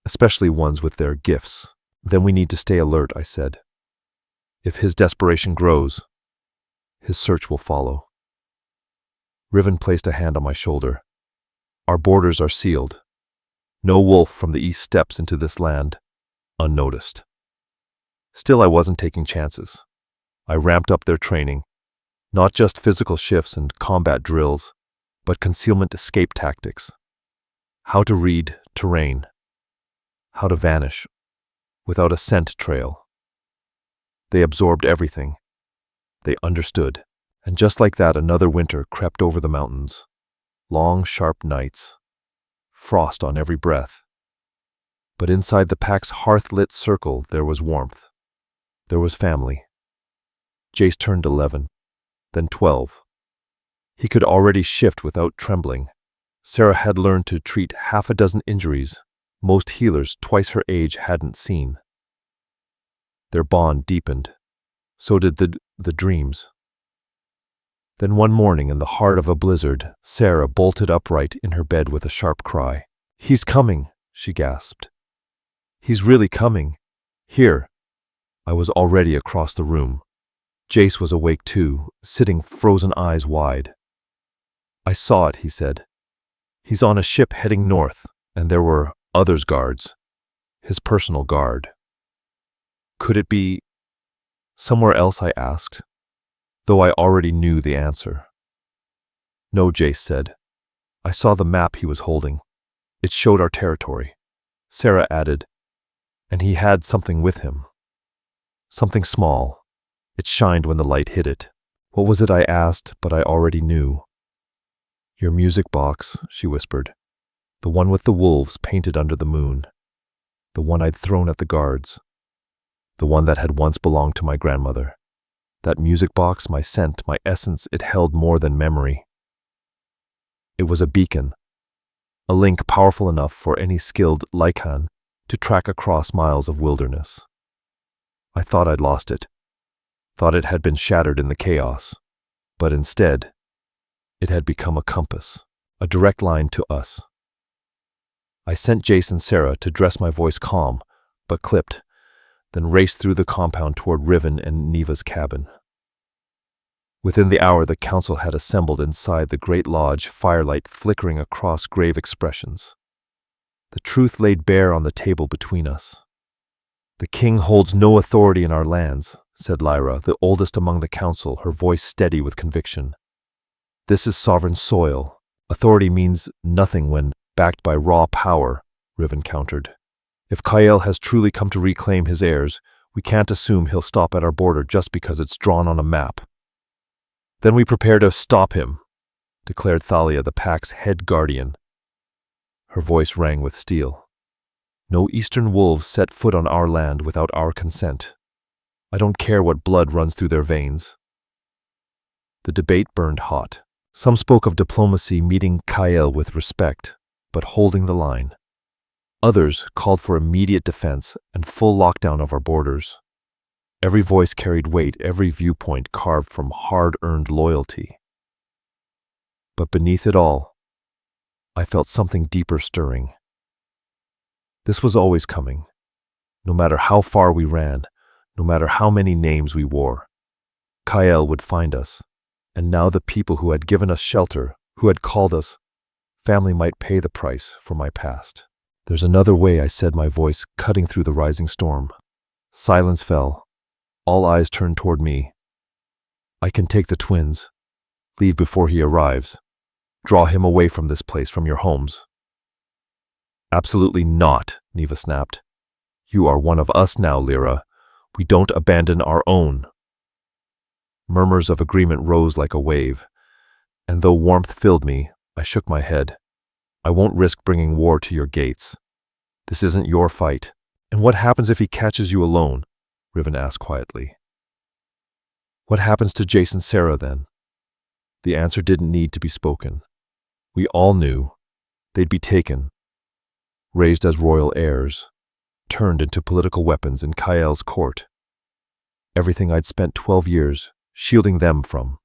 [SPEAKER 1] especially ones with their gifts. Then we need to stay alert," I said. "If his desperation grows, his search will follow." Riven placed a hand on my shoulder. "Our borders are sealed. No wolf from the east steps into this land unnoticed." Still, I wasn't taking chances. I ramped up their training, not just physical shifts and combat drills, but concealment escape tactics. How to read terrain. How to vanish without a scent trail. They absorbed everything. They understood. And just like that, another winter crept over the mountains. Long, sharp nights. Frost on every breath. But inside the pack's hearth-lit circle, there was warmth. There was family. Jace turned 11, then 12. He could already shift without trembling. Sarah had learned to treat half a dozen injuries most healers twice her age hadn't seen. Their bond deepened. So did the dreams. Then one morning, in the heart of a blizzard, Sarah bolted upright in her bed with a sharp cry. "He's coming," she gasped. "He's really coming. Here." I was already across the room. Jace was awake too, sitting, frozen eyes wide. "I saw it," he said. "He's on a ship heading north, and there were others guards. His personal guard." "Could it be somewhere else?" I asked, though I already knew the answer. "No," Jace said. "I saw the map he was holding. It showed our territory." Sarah added, "And he had something with him. Something small. It shined when the light hit it." "What was it?" I asked, but I already knew. "Your music box," she whispered. "The one with the wolves painted under the moon. The one I'd thrown at the guards. The one that had once belonged to my grandmother. That music box, my scent, my essence, it held more than memory. It was a beacon. A link powerful enough for any skilled Lycan to track across miles of wilderness. I thought I'd lost it. Thought it had been shattered in the chaos. But instead, it had become a compass. A direct line to us. I sent Jace and Sarah to dress my voice calm, but clipped, then raced through the compound toward Riven and Neva's cabin. Within the hour, the council had assembled inside the great lodge, firelight flickering across grave expressions. The truth laid bare on the table between us. "The king holds no authority in our lands," said Lyra, the oldest among the council, her voice steady with conviction. "This is sovereign soil. Authority means nothing when backed by raw power," Riven countered. "If Kyle has truly come to reclaim his heirs, we can't assume he'll stop at our border just because it's drawn on a map." "Then we prepare to stop him," declared Thalia, the pack's head guardian. Her voice rang with steel. "No eastern wolves set foot on our land without our consent. I don't care what blood runs through their veins." The debate burned hot. Some spoke of diplomacy, meeting Kyle with respect, but holding the line. Others called for immediate defense and full lockdown of our borders. Every voice carried weight, every viewpoint carved from hard-earned loyalty. But beneath it all, I felt something deeper stirring. This was always coming. No matter how far we ran, no matter how many names we wore, Kael would find us. And now the people who had given us shelter, who had called us family, might pay the price for my past. There's another way, I said, my voice cutting through the rising storm. Silence fell. All eyes turned toward me. I can take the twins, leave before he arrives, draw him away from this place, from your homes. Absolutely not, Neva snapped. You are one of us now, Lyra. We don't abandon our own. Murmurs of agreement rose like a wave, and though warmth filled me, I shook my head. I won't risk bringing war to your gates. This isn't your fight. And what happens if he catches you alone? Riven asked quietly. What happens to Jace and Sarah then? The answer didn't need to be spoken. We all knew. They'd be taken, raised as royal heirs, turned into political weapons in Kael's court. Everything I'd spent 12 years shielding them from.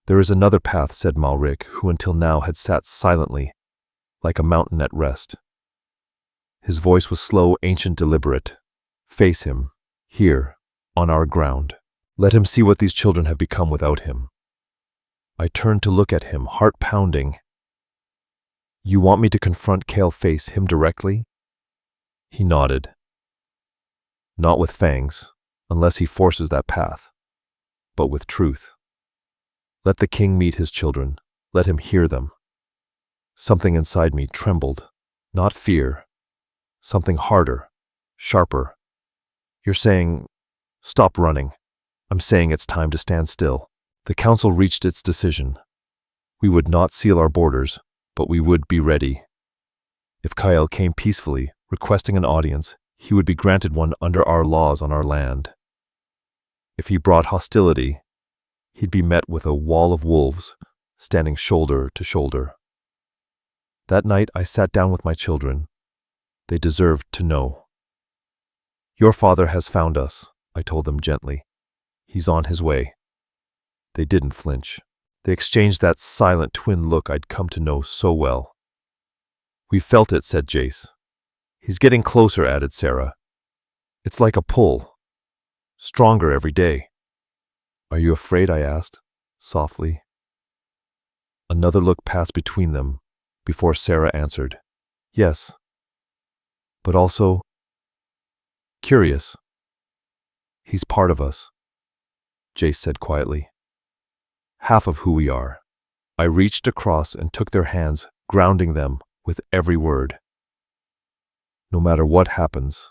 [SPEAKER 1] There is another path, said Malric, who until now had sat silently, like a mountain at rest. His voice was slow, ancient, deliberate. Face him, here, on our ground. Let him see what these children have become without him. I turned to look at him, heart pounding. You want me to confront Kael, face him directly? He nodded. Not with fangs, unless he forces that path, but with truth. Let the king meet his children. Let him hear them. Something inside me trembled. Not fear. Something harder, sharper. You're saying, stop running. I'm saying it's time to stand still. The council reached its decision. We would not seal our borders, but we would be ready. If Kael came peacefully, requesting an audience, he would be granted one under our laws on our land. If he brought hostility, he'd be met with a wall of wolves, standing shoulder to shoulder. That night I sat down with my children. They deserved to know. Your father has found us, I told them gently. He's on his way. They didn't flinch. They exchanged that silent twin look I'd come to know so well. We felt it, said Jace. He's getting closer, added Sarah. It's like a pull. Stronger every day. Are you afraid? I asked, softly. Another look passed between them before Sarah answered. Yes. But also curious. He's part of us, Jace said quietly. Half of who we are. I reached across and took their hands, grounding them with every word. No matter what happens,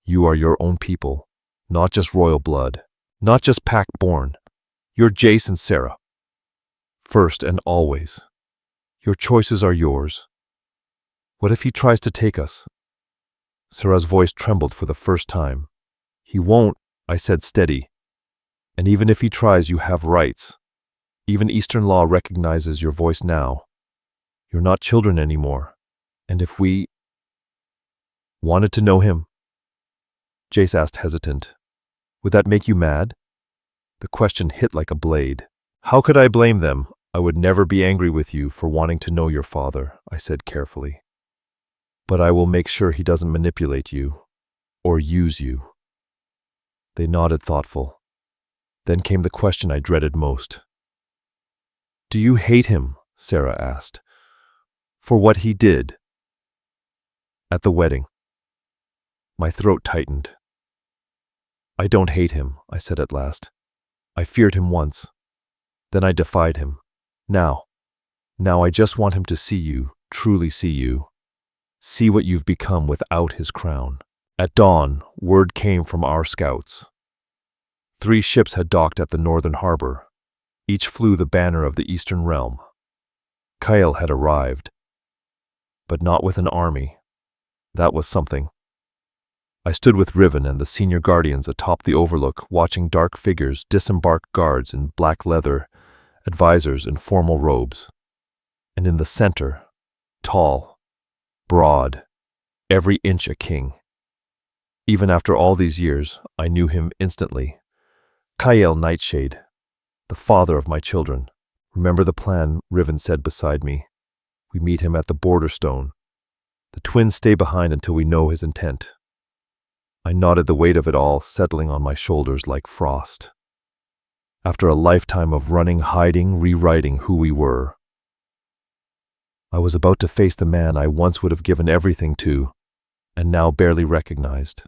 [SPEAKER 1] you are your own people, not just royal blood, not just pack-born. You're Jace and Sarah. First and always. Your choices are yours. What if he tries to take us? Sarah's voice trembled for the first time. He won't, I said steady. And even if he tries, you have rights. Even Eastern law recognizes your voice now. You're not children anymore. And if we wanted to know him? Jace asked, hesitant. Would that make you mad? The question hit like a blade. How could I blame them? I would never be angry with you for wanting to know your father, I said carefully. But I will make sure he doesn't manipulate you or use you. They nodded, thoughtful. Then came the question I dreaded most. Do you hate him? Sarah asked. For what he did at the wedding. My throat tightened. I don't hate him, I said at last. I feared him once. Then I defied him. Now I just want him to see you, truly see you. See what you've become without his crown. At dawn, word came from our scouts. 3 ships had docked at the northern harbor. Each flew the banner of the eastern realm. Kael had arrived, but not with an army. That was something. I stood with Riven and the senior guardians atop the overlook, watching dark figures disembark, guards in black leather, advisors in formal robes. And in the center, tall, broad, every inch a king. Even after all these years, I knew him instantly. Kael Nightshade, the father of my children. Remember the plan, Riven said beside me. We meet him at the border stone. The twins stay behind until we know his intent. I nodded, the weight of it all settling on my shoulders like frost. After a lifetime of running, hiding, rewriting who we were, I was about to face the man I once would have given everything to, and now barely recognized.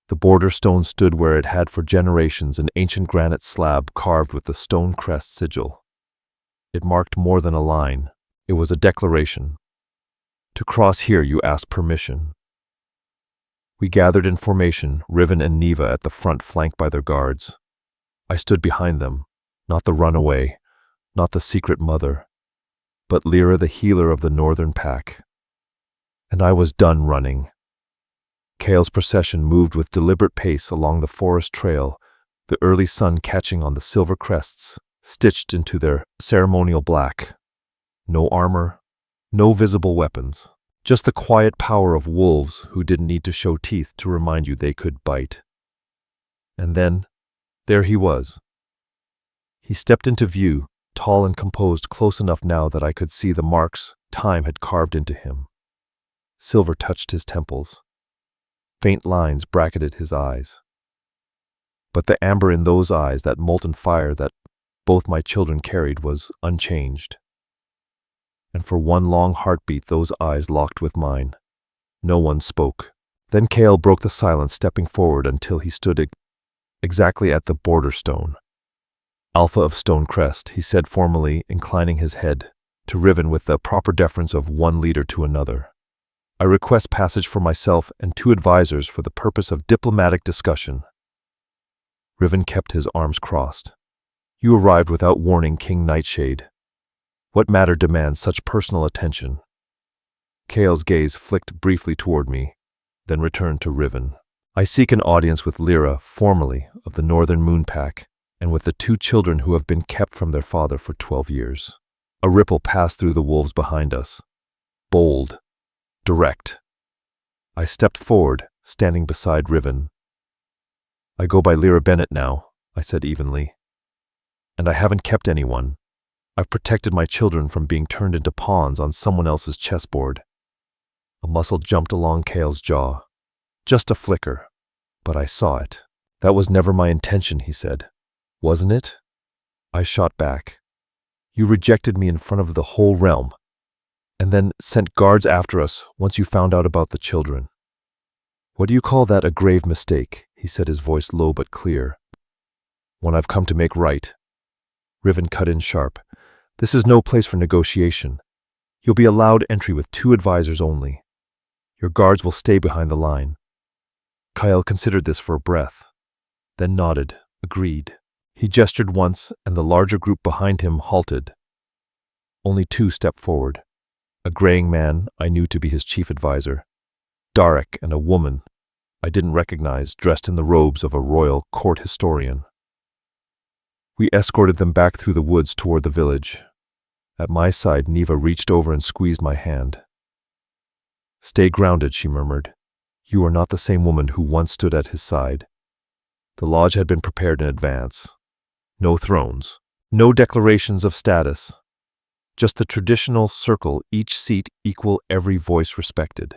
[SPEAKER 1] The border stone stood where it had for generations, an ancient granite slab carved with the stone crest sigil. It marked more than a line. It was a declaration. To cross here, you ask permission. We gathered in formation, Riven and Neva at the front, flanked by their guards. I stood behind them, not the runaway, not the secret mother, but Lyra, the healer of the northern pack. And I was done running. Kale's procession moved with deliberate pace along the forest trail, the early sun catching on the silver crests, stitched into their ceremonial black. No armor, no visible weapons, just the quiet power of wolves who didn't need to show teeth to remind you they could bite. And then, there he was. He stepped into view, tall and composed, close enough now that I could see the marks time had carved into him. Silver touched his temples. Faint lines bracketed his eyes. But the amber in those eyes, that molten fire that both my children carried, was unchanged. And for one long heartbeat those eyes locked with mine. No one spoke. Then Kale broke the silence, stepping forward until he stood exactly at the border stone. Alpha of Stone Crest, he said formally, inclining his head to Riven with the proper deference of one leader to another. I request passage for myself and 2 advisors for the purpose of diplomatic discussion. Riven kept his arms crossed. You arrived without warning, King Nightshade. What matter demands such personal attention? Kale's gaze flicked briefly toward me, then returned to Riven. I seek an audience with Lyra, formally, of the Northern Moon Pack, and with the 2 children who have been kept from their father for 12 years. A ripple passed through the wolves behind us. Bold. Direct. I stepped forward, standing beside Riven. I go by Lyra Bennett now, I said evenly. And I haven't kept anyone. I've protected my children from being turned into pawns on someone else's chessboard. A muscle jumped along Kale's jaw. Just a flicker. But I saw it. That was never my intention, he said. Wasn't it? I shot back. You rejected me in front of the whole realm, and then sent guards after us once you found out about the children. What do you call that? A grave mistake, he said, his voice low but clear. One I've come to make right. Riven cut in sharp. This is no place for negotiation. You'll be allowed entry with 2 advisors only. Your guards will stay behind the line. Kyle considered this for a breath, then nodded, agreed. He gestured once, and the larger group behind him halted. Only 2 stepped forward. A graying man I knew to be his chief advisor, Darek, and a woman I didn't recognize, dressed in the robes of a royal court historian. We escorted them back through the woods toward the village. At my side, Neva reached over and squeezed my hand. Stay grounded, she murmured. You are not the same woman who once stood at his side. The lodge had been prepared in advance. No thrones, no declarations of status. Just the traditional circle, each seat equal, every voice respected.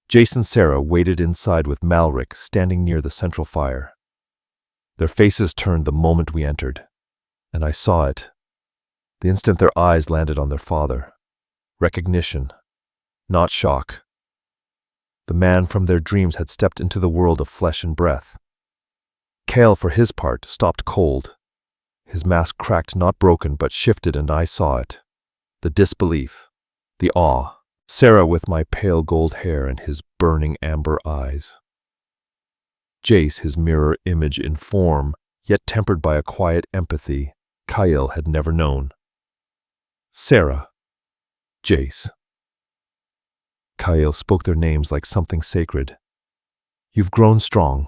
[SPEAKER 1] Jace and Sarah waited inside with Malric standing near the central fire. Their faces turned the moment we entered, and I saw it. The instant their eyes landed on their father. Recognition, not shock. The man from their dreams had stepped into the world of flesh and breath. Kale, for his part, stopped cold. His mask cracked, not broken, but shifted, and I saw it. The disbelief, the awe. Sarah with my pale gold hair and his burning amber eyes. Jace, his mirror image in form, yet tempered by a quiet empathy Kyle had never known. Sarah. Jace. Kyle spoke their names like something sacred. You've grown strong.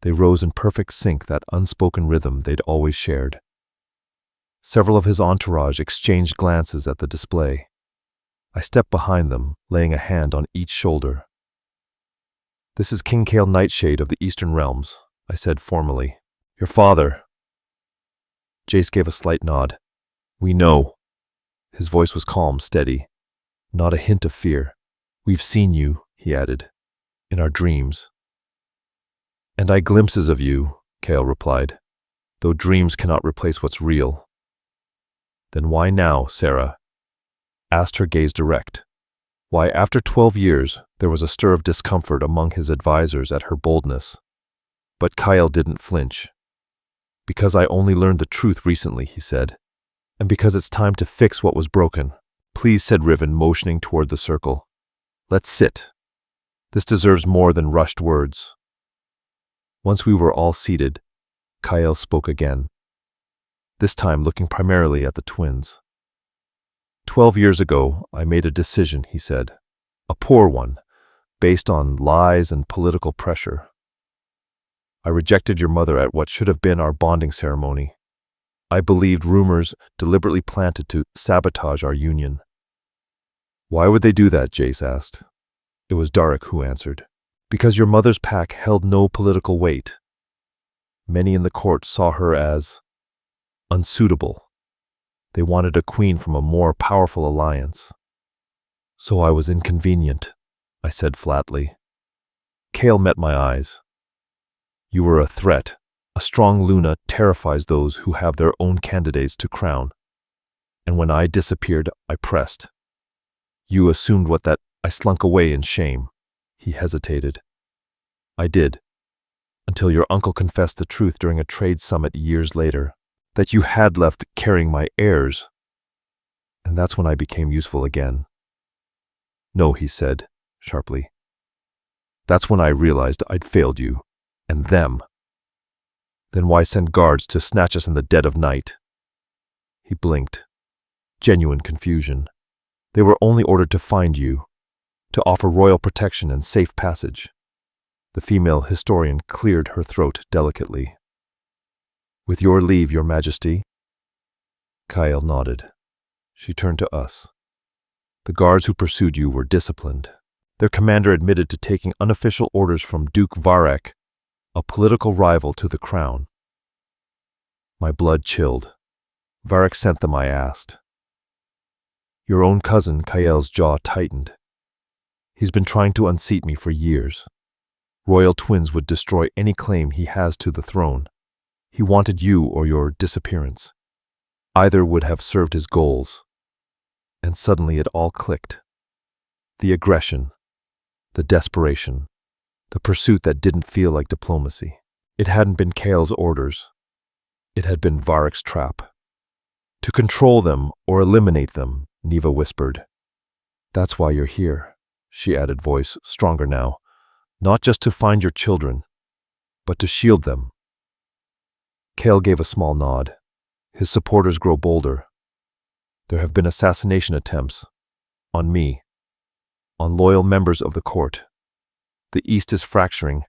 [SPEAKER 1] They rose in perfect sync, that unspoken rhythm they'd always shared. Several of his entourage exchanged glances at the display. I stepped behind them, laying a hand on each shoulder. This is King Kale Nightshade of the Eastern Realms, I said formally. Your father. Jace gave a slight nod. We know. His voice was calm, steady. not a hint of fear. "We've seen you," he added, "in our dreams." "And I glimpses of you," Kale replied, "though dreams cannot replace what's real." "Then why now, Sarah?" asked her gaze direct. Why, after 12 years, there was a stir of discomfort among his advisors at her boldness. But Kyle didn't flinch. "Because I only learned the truth recently," he said. "And because it's time to fix what was broken." "Please," said Riven, motioning toward the circle. "Let's sit. This deserves more than rushed words." Once we were all seated, Kyle spoke again, this time looking primarily at the twins. 12 years ago, I made a decision," he said. "A poor one, based on lies and political pressure. I rejected your mother at what should have been our bonding ceremony. I believed rumors deliberately planted to sabotage our union." "Why would they do that?" Jace asked. It was Darek who answered. "Because your mother's pack held no political weight. Many in the court saw her as unsuitable. They wanted a queen from a more powerful alliance. So I was inconvenient," I said flatly. Kale met my eyes. "You were a threat. A strong Luna terrifies those who have their own candidates to crown. And when I disappeared, I pressed. You assumed what that I slunk away in shame." He hesitated. "I did, until your uncle confessed the truth during a trade summit years later, that you had left carrying my heirs. And that's when I became useful again." "No," he said, sharply. "That's when I realized I'd failed you, and them. Then why send guards to snatch us in the dead of night?" He blinked. Genuine confusion. "They were only ordered to find you, to offer royal protection and safe passage." The female historian cleared her throat delicately. "With your leave, Your Majesty." Kyle nodded. She turned to us. "The guards who pursued you were disciplined. Their commander admitted to taking unofficial orders from Duke Varek, a political rival to the crown." My blood chilled. "Varek sent them?" I asked. "Your own cousin," Kyle's jaw tightened. "He's been trying to unseat me for years. Royal twins would destroy any claim he has to the throne. He wanted you or your disappearance. Either would have served his goals." And suddenly it all clicked. The aggression, the desperation, the pursuit that didn't feel like diplomacy. It hadn't been Kale's orders. It had been Varek's trap. "To control them or eliminate them," Neva whispered. "That's why you're here," she added, voice stronger now. "Not just to find your children, but to shield them." Kale gave a small nod. His supporters grow bolder. "There have been assassination attempts. On me. On loyal members of the court. The East is fracturing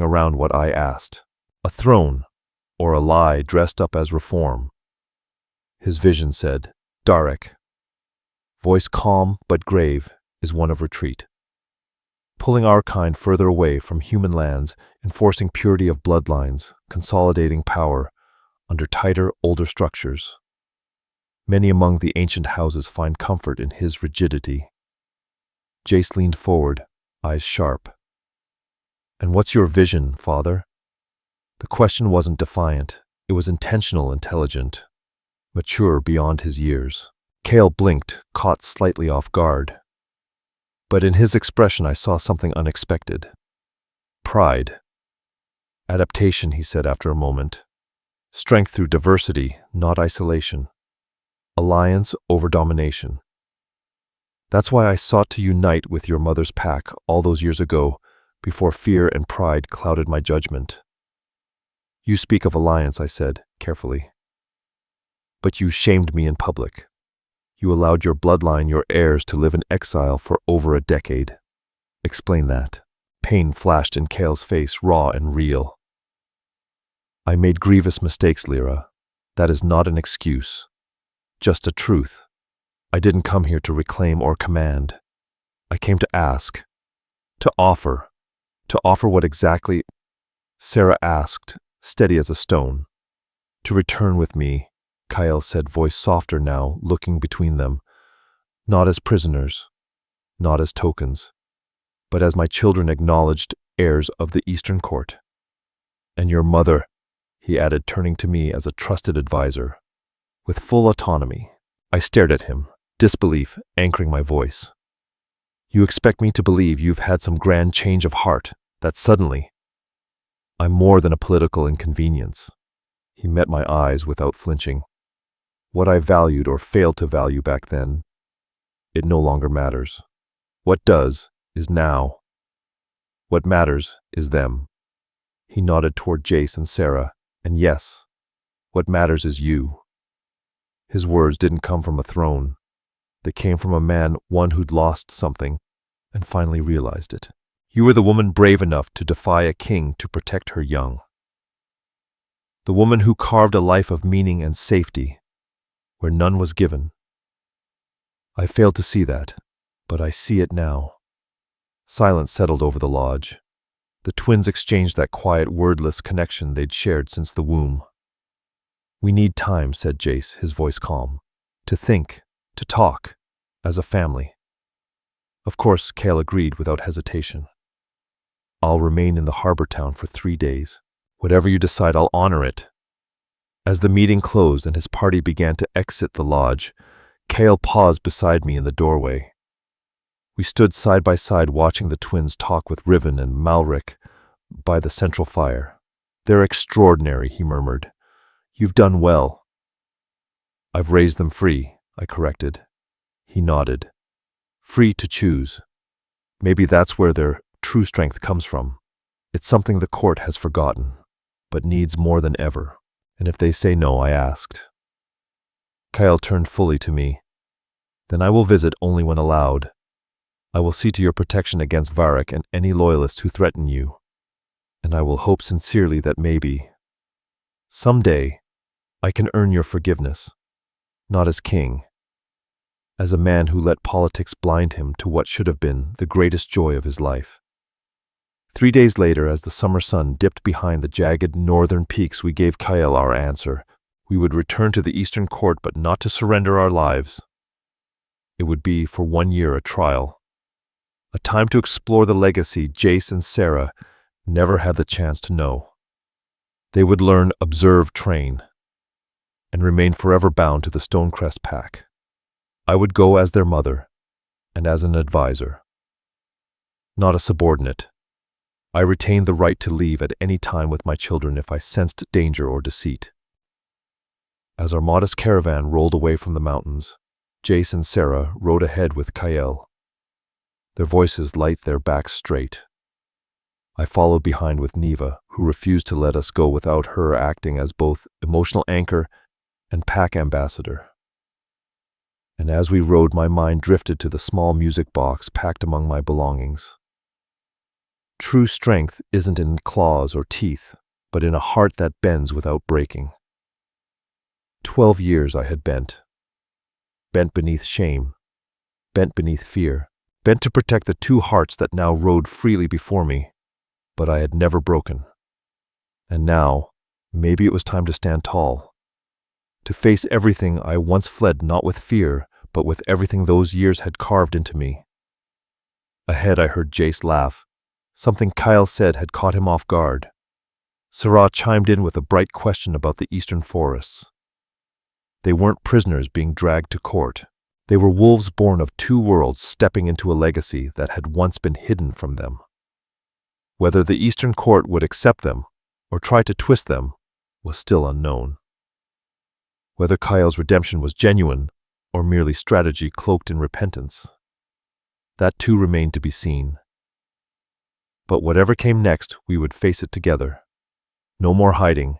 [SPEAKER 1] around what I asked. A throne, or a lie dressed up as reform." His vision said, "Darek." Voice calm but grave, is one of retreat. Pulling our kind further away from human lands, enforcing purity of bloodlines, consolidating power under tighter, older structures. Many among the ancient houses find comfort in his rigidity. Jace leaned forward, eyes sharp. "And what's your vision, Father?" The question wasn't defiant. It was intentional, intelligent, mature beyond his years. Kale blinked, caught slightly off guard. But in his expression I saw something unexpected. Pride. "Adaptation," he said after a moment. "Strength through diversity, not isolation. Alliance over domination. That's why I sought to unite with your mother's pack all those years ago, before fear and pride clouded my judgment." "You speak of alliance," I said, carefully. "But you shamed me in public. You allowed your bloodline, your heirs, to live in exile for over a decade. Explain that." Pain flashed in Kale's face, raw and real. "I made grievous mistakes, Lyra. That is not an excuse. Just a truth. I didn't come here to reclaim or command. I came to ask. To offer. To offer what exactly?" Sarah asked, steady as a stone. "To return with me," Kyle said, voice softer now, looking between them. Not as prisoners, not as tokens, but as my children acknowledged heirs of the Eastern Court. And your mother, he added, turning to me as a trusted advisor. With full autonomy, I stared at him, disbelief anchoring my voice. You expect me to believe you've had some grand change of heart, that suddenly I'm more than a political inconvenience. He met my eyes without flinching. What I valued or failed to value back then, it no longer matters. What does is now. What matters is them. He nodded toward Jace and Sarah, and yes, what matters is you. His words didn't come from a throne. They came from a man, one who'd lost something, and finally realized it. You were the woman brave enough to defy a king to protect her young. The woman who carved a life of meaning and safety, where none was given. I failed to see that, but I see it now. Silence settled over the lodge. The twins exchanged that quiet, wordless connection they'd shared since the womb. We need time, said Jace, his voice calm, to think, to talk, as a family. Of course, Kale agreed without hesitation. I'll remain in the harbor town for 3 days. Whatever you decide, I'll honor it. As the meeting closed and his party began to exit the lodge, Kale paused beside me in the doorway. We stood side by side watching the twins talk with Riven and Malric by the central fire. They're extraordinary, he murmured. You've done well. I've raised them free, I corrected. He nodded. Free to choose. Maybe that's where their true strength comes from. It's something the court has forgotten, but needs more than ever. And if they say no, I asked. Kyle turned fully to me. Then I will visit only when allowed. I will see to your protection against Varric and any loyalists who threaten you. And I will hope sincerely that maybe, someday, I can earn your forgiveness, not as king, as a man who let politics blind him to what should have been the greatest joy of his life. 3 days later, as the summer sun dipped behind the jagged northern peaks, we gave Kyle our answer. We would return to the Eastern Court, but not to surrender our lives. It would be, for 1 year, a trial, a time to explore the legacy Jace and Sarah never had the chance to know. They would learn, observe, train, and remain forever bound to the Stonecrest pack. I would go as their mother, and as an advisor, not a subordinate. I retained the right to leave at any time with my children if I sensed danger or deceit. As our modest caravan rolled away from the mountains, Jace and Sarah rode ahead with Kyle, their voices light, their backs straight. I followed behind with Neva, who refused to let us go without her acting as both emotional anchor and pack ambassador. And as we rode, my mind drifted to the small music box packed among my belongings. True strength isn't in claws or teeth, but in a heart that bends without breaking. 12 years I had bent beneath shame, bent beneath fear, bent to protect the 2 hearts that now rode freely before me, but I had never broken. And now, maybe it was time to stand tall, to face everything I once fled, not with fear, but with everything those years had carved into me. Ahead I heard Jace laugh. Something Kyle said had caught him off guard. Sarah chimed in with a bright question about the eastern forests. They weren't prisoners being dragged to court. They were wolves born of 2 worlds stepping into a legacy that had once been hidden from them. Whether the Eastern Court would accept them or try to twist them was still unknown. Whether Kyle's redemption was genuine or merely strategy cloaked in repentance, that too remained to be seen. But whatever came next, we would face it together. No more hiding,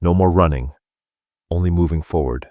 [SPEAKER 1] no more running, only moving forward.